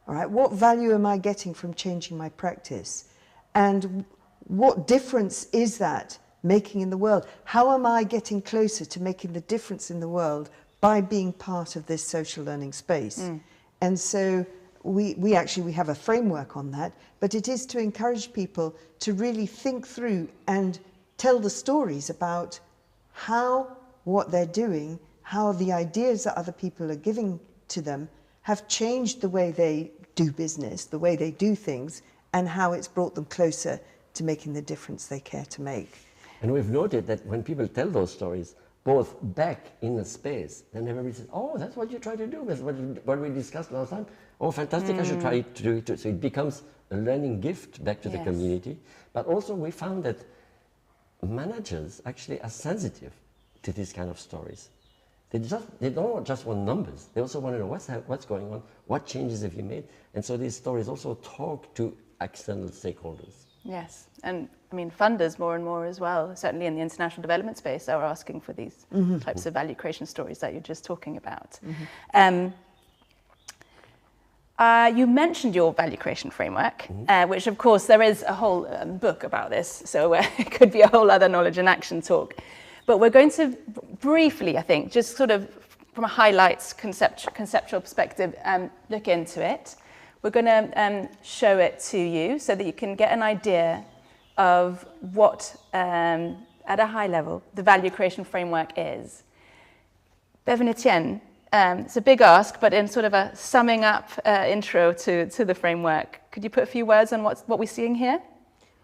All right, what value am I getting from changing my practice? And what difference is that making in the world? How am I getting closer to making the difference in the world by being part of this social learning space? And so we have a framework on that, but it is to encourage people to really think through and tell the stories about how what they're doing, how the ideas that other people are giving to them have changed the way they do business, the way they do things, and how it's brought them closer to making the difference they care to make. And we've noted that when people tell those stories, both back in the space, then everybody says, oh, that's what you try to do, that's what we discussed last time. Oh, fantastic, I should try to do it too. So it becomes a learning gift back to the community. But also we found that managers actually are sensitive to these kind of stories. They don't just want numbers. They also want to know what's going on, what changes have you made. And so these stories also talk to external stakeholders. Yes, and I mean funders more and more as well, certainly in the international development space, are asking for these types of value creation stories that you're just talking about. You mentioned your value creation framework, which of course there is a whole book about this, so it could be a whole other knowledge and action talk. But we're going to briefly, I think, just sort of from a highlights conceptual perspective, look into it. We're going to show it to you so that you can get an idea of what, at a high level, the value creation framework is. Bev and Etienne, it's a big ask, but in sort of a summing up intro to the framework, could you put a few words on what we're seeing here?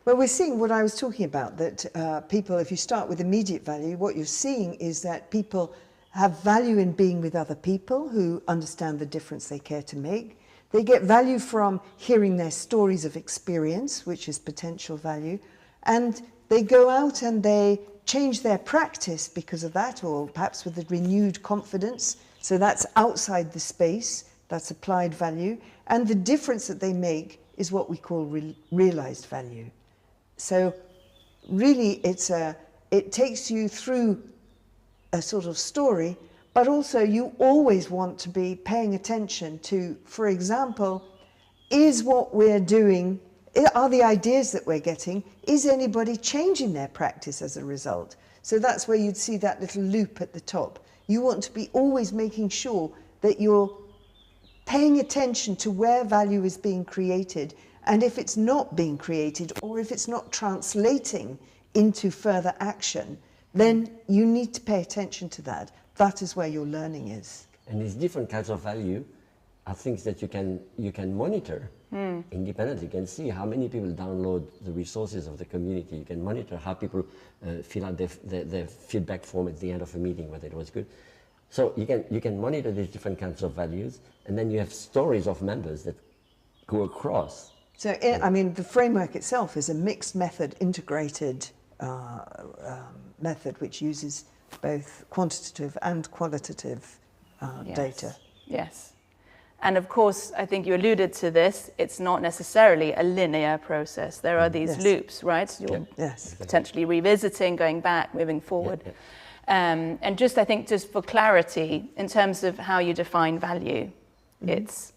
Well, we're seeing what I was talking about, that people, if you start with immediate value, what you're seeing is that people have value in being with other people who understand the difference they care to make. They get value from hearing their stories of experience, which is potential value, and they go out and they change their practice because of that, or perhaps with a renewed confidence. So that's outside the space, that's applied value, and the difference that they make is what we call realized value. So really it takes you through a sort of story, but also you always want to be paying attention to, for example, is what we're doing, are the ideas that we're getting, is anybody changing their practice as a result? So that's where you'd see that little loop at the top. You want to be always making sure that you're paying attention to where value is being created, and if it's not being created or if it's not translating into further action, then you need to pay attention to that. That is where your learning is. And these different kinds of value are things that you can monitor independently. You can see how many people download the resources of the community. You can monitor how people fill out their feedback form at the end of a meeting, whether it was good. So you can monitor these different kinds of values, and then you have stories of members that go across. So, I mean, the framework itself is a mixed method, integrated method, which uses both quantitative and qualitative data. Yes. And of course, I think you alluded to this, it's not necessarily a linear process. There are these loops, right? So you're potentially revisiting, going back, moving forward. And just, I think, just for clarity, in terms of how you define value, it's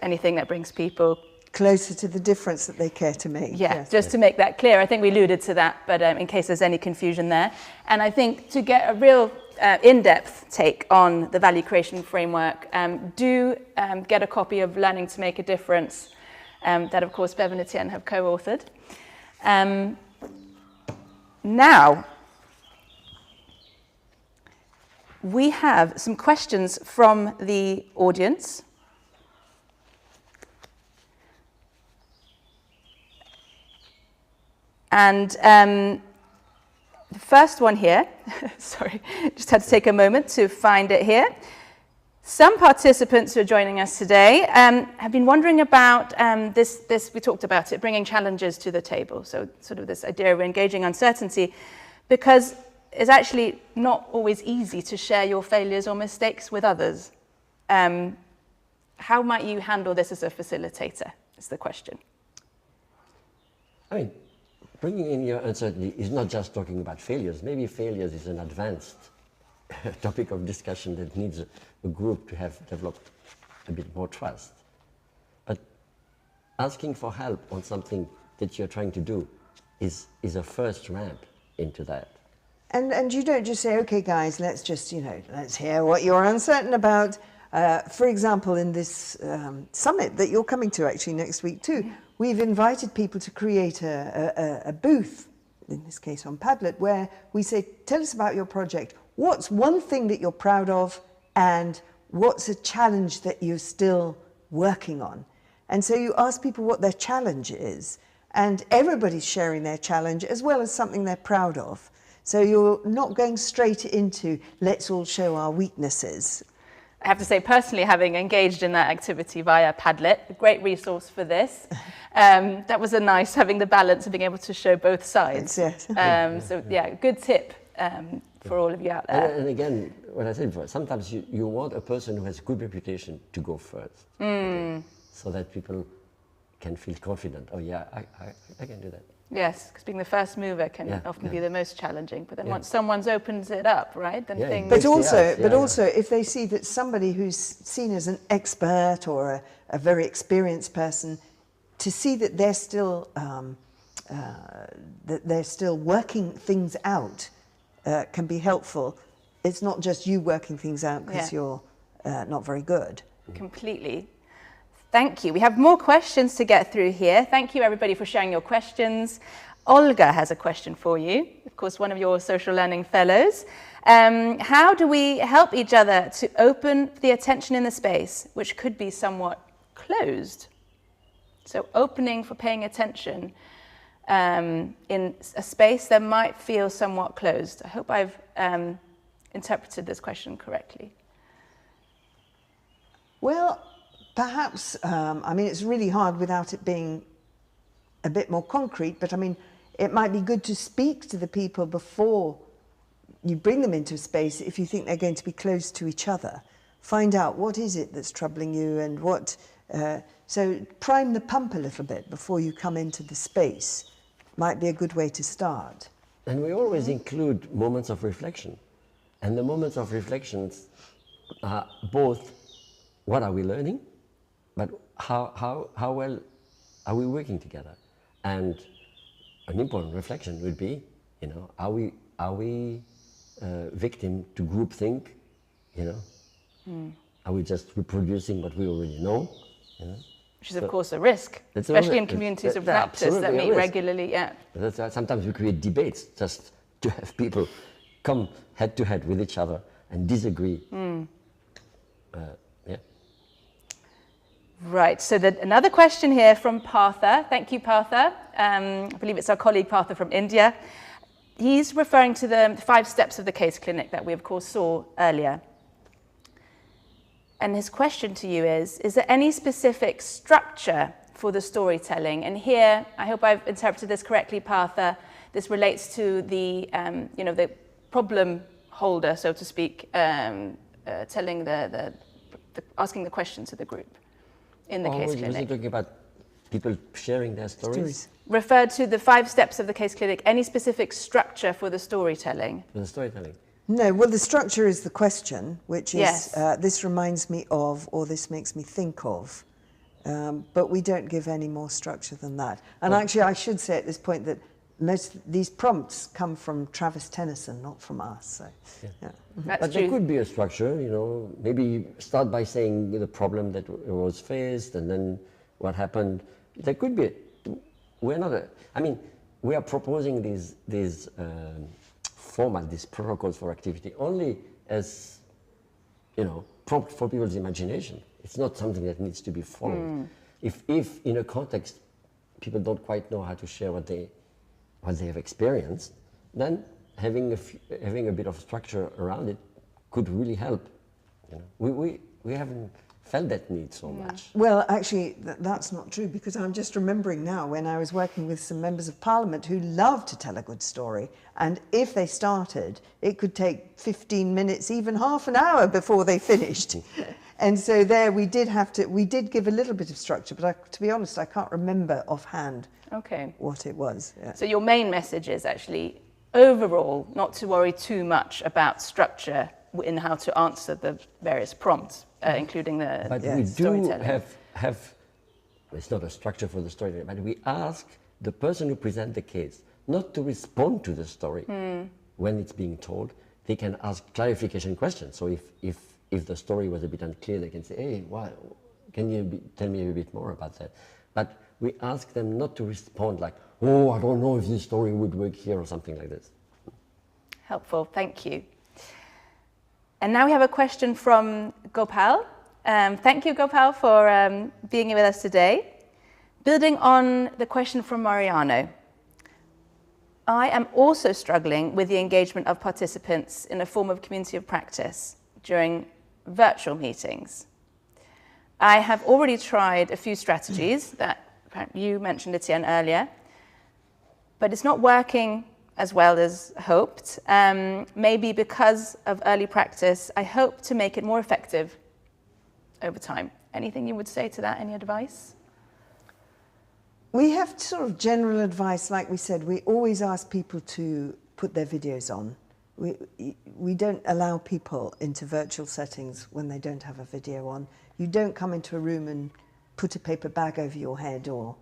anything that brings people closer to the difference that they care to make. Just to make that clear. I think we alluded to that, but in case there's any confusion there. And I think to get a real in-depth take on the value creation framework, do get a copy of Learning to Make a Difference that, of course, Bev and Etienne have co-authored. Now, we have some questions from the audience. And the first one here, sorry, just had to take a moment to find it here. Some participants who are joining us today have been wondering about this, we talked about it, bringing challenges to the table. So sort of this idea of engaging uncertainty, because it's actually not always easy to share your failures or mistakes with others. How might you handle this as a facilitator, is the question. I mean, bringing in your uncertainty is not just talking about failures. Maybe failures is an advanced topic of discussion that needs a group to have developed a bit more trust. But asking for help on something that you're trying to do is a first ramp into that. And you don't just say, okay, guys, let's just, let's hear what you're uncertain about. For example, in this summit that you're coming to actually next week too, we've invited people to create a booth, in this case on Padlet, where we say, tell us about your project. What's one thing that you're proud of, and what's a challenge that you're still working on? And so you ask people what their challenge is, and everybody's sharing their challenge as well as something they're proud of. So you're not going straight into, let's all show our weaknesses. I have to say, personally, having engaged in that activity via Padlet, a great resource for this. That was having the balance of being able to show both sides. Yes. So yeah, good tip for all of you out there. And again, what I said before, sometimes you want a person who has good reputation to go first, so that people can feel confident. Oh yeah, I can do that. Yes, because being the first mover can often be the most challenging. But then once someone's opens it up, right, then things. But also, if they see that somebody who's seen as an expert or a very experienced person, to see that they're still working things out can be helpful. It's not just you working things out because you're not very good. Completely. Thank you. We have more questions to get through here. Thank you, everybody, for sharing your questions. Olga has a question for you, of course, one of your social learning fellows. How do we help each other to open the attention in the space, which could be somewhat closed? So opening for paying attention in a space that might feel somewhat closed. I hope I've interpreted this question correctly. Well, perhaps, I mean, it's really hard without it being a bit more concrete, but I mean, it might be good to speak to the people before you bring them into a space if you think they're going to be close to each other. Find out what is it that's troubling you and what, so prime the pump a little bit before you come into the space might be a good way to start. And we always include moments of reflection. And the moments of reflections are both what are we learning, but how well are we working together? And an important reflection would be, you know, are we victim to groupthink? You know, are we just reproducing what we already know? You know, which is of course a risk, especially in communities of practice that meet regularly. Yeah. That's, sometimes we create debates just to have people come head to head with each other and disagree. Yeah. Right, so another question here from Partha. Thank you, Partha. I believe it's our colleague Partha from India. He's referring to the 5 steps of the case clinic that we of course saw earlier. And his question to you is there any specific structure for the storytelling? And here, I hope I've interpreted this correctly, Partha, this relates to the, you know, the problem holder, so to speak, telling asking the question to the group in the case clinic. Was he talking about people sharing their stories? Referred to the 5 steps of the case clinic, any specific structure for the storytelling? For the storytelling? No, well, the structure is the question, which is, yes. This reminds me of, or this makes me think of, but we don't give any more structure than that. And actually, I should say at this point that most of these prompts come from Travis Tennyson, not from us. So, yeah. But there could be a structure, you know, maybe start by saying the problem that was faced and then what happened. There could be, we're not, I mean, we are proposing these format, these protocols for activity only as, you know, prompt for people's imagination. It's not something that needs to be followed. If in a context people don't quite know how to share what they have experienced, then having a bit of structure around it could really help. You know, we haven't felt that need so much. Well, actually, that's not true, because I'm just remembering now when I was working with some members of parliament who love to tell a good story, and if they started, it could take 15 minutes, even half an hour before they finished. And so there we did give a little bit of structure, but to be honest, I can't remember offhand what it was. Yeah. So your main message is actually, overall, not to worry too much about structure in how to answer the various prompts, including the But we do have, it's not a structure for the storytelling, but we ask the person who presents the case not to respond to the story when it's being told. They can ask clarification questions. So if the story was a bit unclear, they can say, hey, can you tell me a bit more about that? But we ask them not to respond like, oh, I don't know if this story would work here or something like this. Helpful, thank you. And now we have a question from Gopal. Thank you, Gopal, for being with us today. Building on the question from Mariano, I am also struggling with the engagement of participants in a form of community of practice during virtual meetings. I have already tried a few strategies that you mentioned, Etienne, earlier, but it's not working as well as hoped. Maybe because of early practice, I hope to make it more effective over time. Anything you would say to that? Any advice? We have sort of general advice, like we said, we always ask people to put their videos on. We don't allow people into virtual settings when they don't have a video on. You don't come into a room and put a paper bag over your head or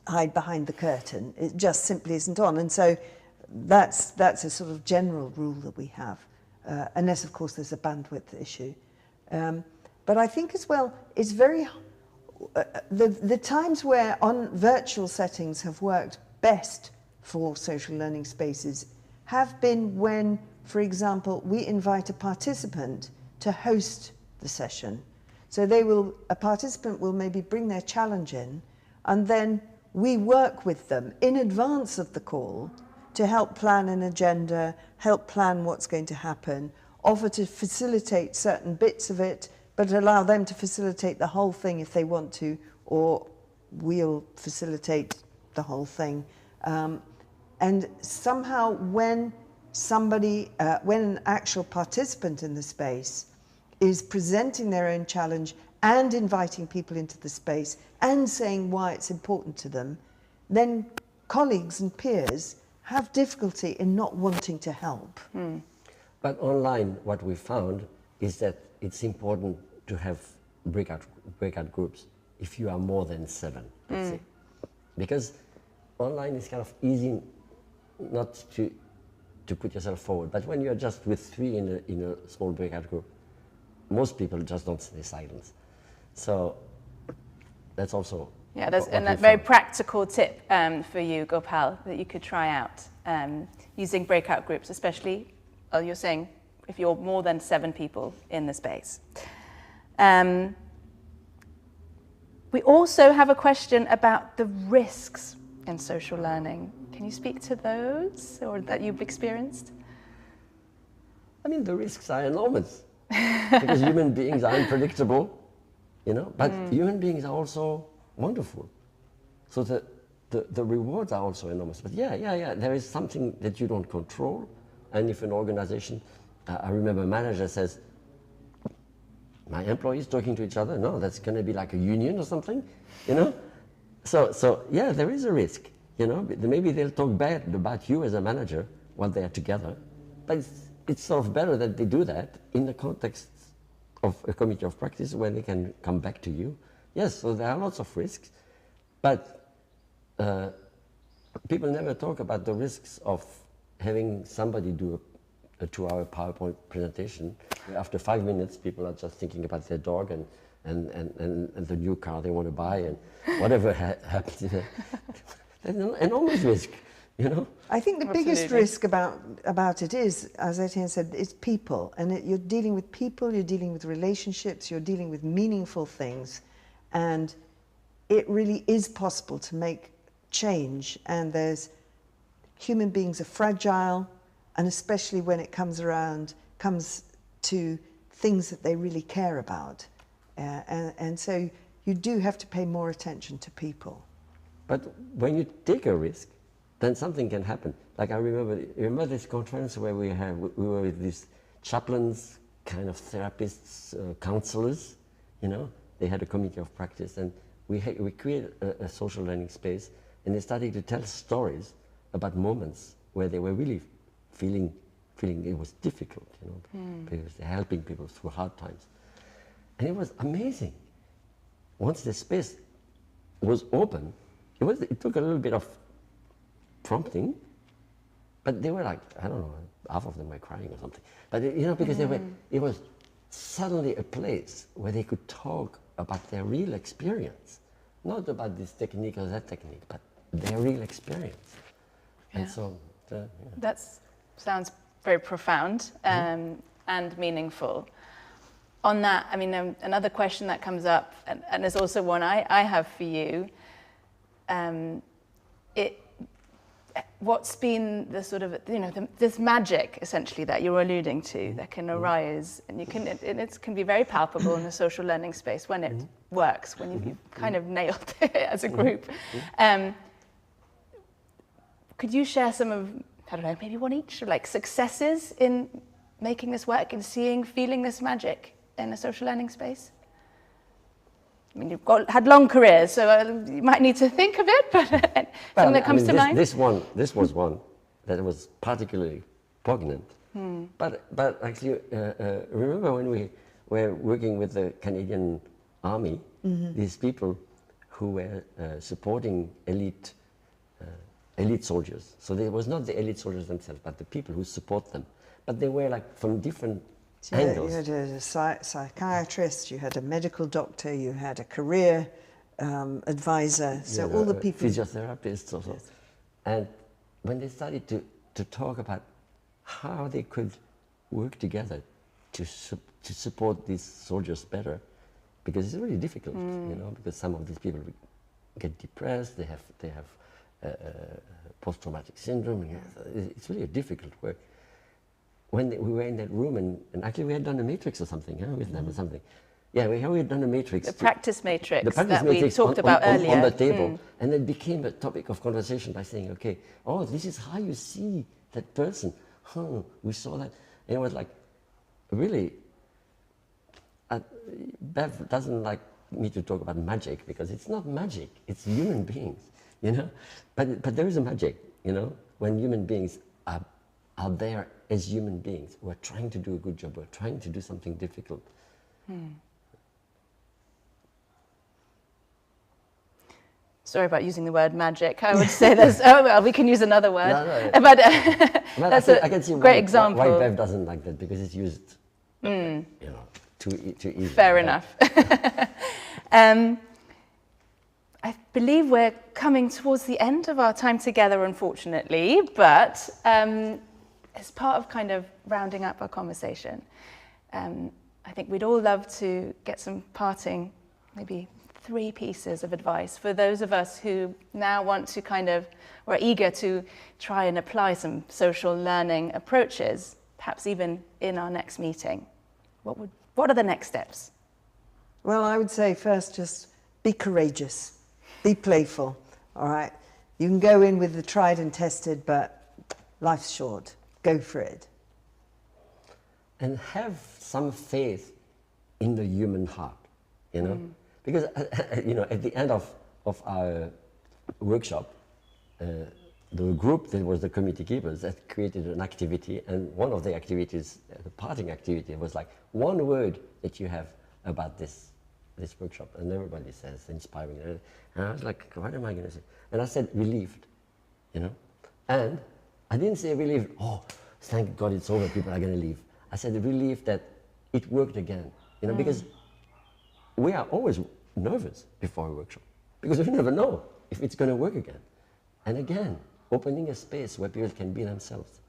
hide behind the curtain. It just simply isn't on. And so that's a sort of general rule that we have, unless, of course, there's a bandwidth issue. But I think as well, it's very, the times where on virtual settings have worked best for social learning spaces have been when, for example, we invite a participant to host the session. So a participant will maybe bring their challenge in, and then we work with them in advance of the call to help plan an agenda, help plan what's going to happen, offer to facilitate certain bits of it, but allow them to facilitate the whole thing if they want to, or we'll facilitate the whole thing. And somehow when when an actual participant in the space is presenting their own challenge and inviting people into the space and saying why it's important to them, then colleagues and peers have difficulty in not wanting to help. But online, what we found is that it's important to have breakout groups if you are more than 7, let's say. Because online is kind of easy not to put yourself forward. But when you're just with 3 in a small breakout group, most people just don't stay silent. So that's also there's a very practical tip for you, Gopal, that you could try out using breakout groups, especially, you're saying, if you're more than 7 people in the space. We also have a question about the risks in social learning. Can you speak to those, or that you've experienced? I mean, the risks are enormous because human beings are unpredictable, but human beings are also wonderful. So the rewards are also enormous. But yeah, there is something that you don't control. And if an organization, I remember a manager says, my employees talking to each other, no, that's going to be like a union or something, So yeah, there is a risk, Maybe they'll talk bad about you as a manager while they are together. But it's sort of better that they do that in the context of a committee of practice where they can come back to you. Yes, so there are lots of risks, but people never talk about the risks of having somebody do a 2-hour PowerPoint presentation. After 5 minutes, people are just thinking about their dog and the new car they want to buy and whatever happens. There's an enormous risk, I think the biggest risk about it is, as Etienne said, is people. And you're dealing with people, you're dealing with relationships, you're dealing with meaningful things. And it really is possible to make change. And human beings are fragile, and especially when it comes to things that they really care about. And so you do have to pay more attention to people. But when you take a risk, then something can happen. Like I remember this conference where we were with these chaplains, kind of therapists, counselors, They had a committee of practice, and we created a social learning space, and they started to tell stories about moments where they were really feeling it was difficult, because they're helping people through hard times. And it was amazing. Once the space was open, it took a little bit of prompting, but they were like, I don't know, half of them were crying or something. But because it was suddenly a place where they could talk about their real experience, not about this technique or that technique, but their real experience. Yeah. And so, that sounds very profound and meaningful. On that, I mean, another question that comes up, and there's also one I have for you. What's been the sort of, this magic essentially that you're alluding to that can arise, and it can be very palpable in the social learning space when it works, when you've kind of nailed it as a group. Could you share some of, I don't know, maybe one each, like successes in making this work and feeling this magic in a social learning space? I mean, you've had long careers, so you might need to think of it, but something that comes to mind? This was one that was particularly poignant. But actually, remember when we were working with the Canadian Army, these people who were supporting elite soldiers. So it was not the elite soldiers themselves, but the people who support them. But they were like from different angles. You had a psychiatrist, you had a medical doctor, you had a career advisor, so all the people. Physiotherapists also. Yes. And when they started to talk about how they could work together to support these soldiers better, because it's really difficult, you know, because some of these people get depressed, they have post-traumatic syndrome. It's really a difficult work. When we were in that room, and actually we had done a matrix or something with them or something. Yeah, we had done a matrix. The practice matrix that we talked about earlier. On the table. And it became a topic of conversation by saying, okay, oh, this is how you see that person. We saw that. And it was like, really, Bev doesn't like me to talk about magic, because it's not magic, it's human beings, you know? But there is a magic, you know, when human beings are there as human beings. We're trying to do a good job, we're trying to do something difficult. Sorry about using the word magic. I would say there's, oh, well, we can use another word. No. But that's I can see great example. Why Bev doesn't like that, because it's used, you know, too easy. Fair enough. I believe we're coming towards the end of our time together, unfortunately, but as part of kind of rounding up our conversation, I think we'd all love to get some parting, maybe 3 pieces of advice for those of us who now want to kind of, or are eager to try and apply some social learning approaches, perhaps even in our next meeting. What are the next steps? Well, I would say first, just be courageous, be playful, all right? You can go in with the tried and tested, but life's short. Go for it. And have some faith in the human heart, you know? Because, you know, at the end of our workshop, the group that was the committee keepers that created an activity, and one of the activities, the parting activity, was like, one word that you have about this workshop, and everybody says inspiring, and I was like, what am I going to say? And I said relieved, you know, and I didn't say relieved, oh, thank God it's over, people are going to leave. I said relieved that it worked again, you know, because we are always nervous before a workshop, because we never know if it's going to work again. And again, opening a space where people can be themselves.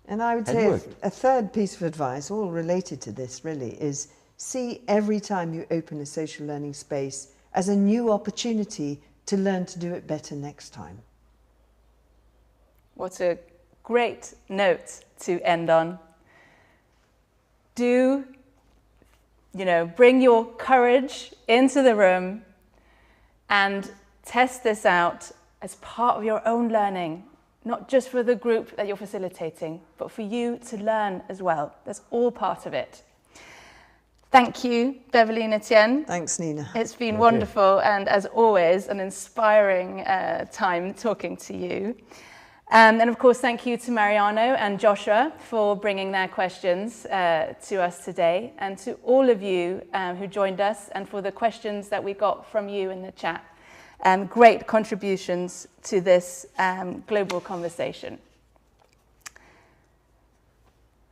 And I would say a third piece of advice, all related to this really, is see every time you open a social learning space as a new opportunity to learn to do it better next time. What a great note to end on. Do, you know, bring your courage into the room and test this out as part of your own learning, not just for the group that you're facilitating, but for you to learn as well. That's all part of it. Thank you, Beverly and Etienne. Thanks, Nina. It's been wonderful, and as always, an inspiring time talking to you. And of course, thank you to Mariano and Joshua for bringing their questions to us today, and to all of you who joined us, and for the questions that we got from you in the chat. Great contributions to this global conversation.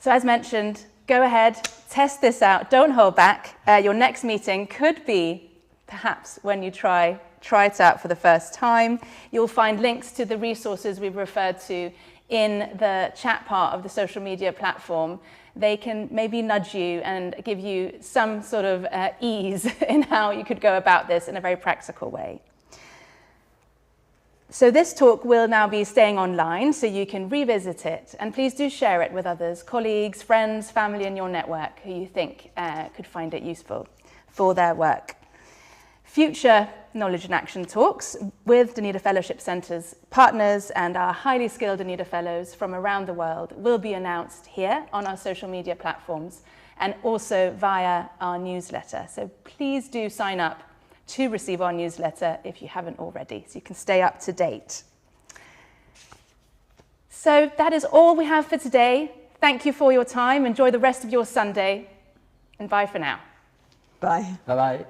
So as mentioned, go ahead, test this out, don't hold back. Your next meeting could be perhaps when you try it out for the first time. You'll find links to the resources we've referred to in the chat part of the social media platform. They can maybe nudge you and give you some sort of ease in how you could go about this in a very practical way. So this talk will now be staying online, so you can revisit it, and please do share it with others, colleagues, friends, family in your network who you think could find it useful for their work. Future Knowledge and Action talks with Dunedin Fellowship Centre's partners and our highly skilled Dunedin Fellows from around the world will be announced here on our social media platforms and also via our newsletter. So please do sign up to receive our newsletter if you haven't already, so you can stay up to date. So that is all we have for today. Thank you for your time. Enjoy the rest of your Sunday, and bye for now. Bye. Bye-bye.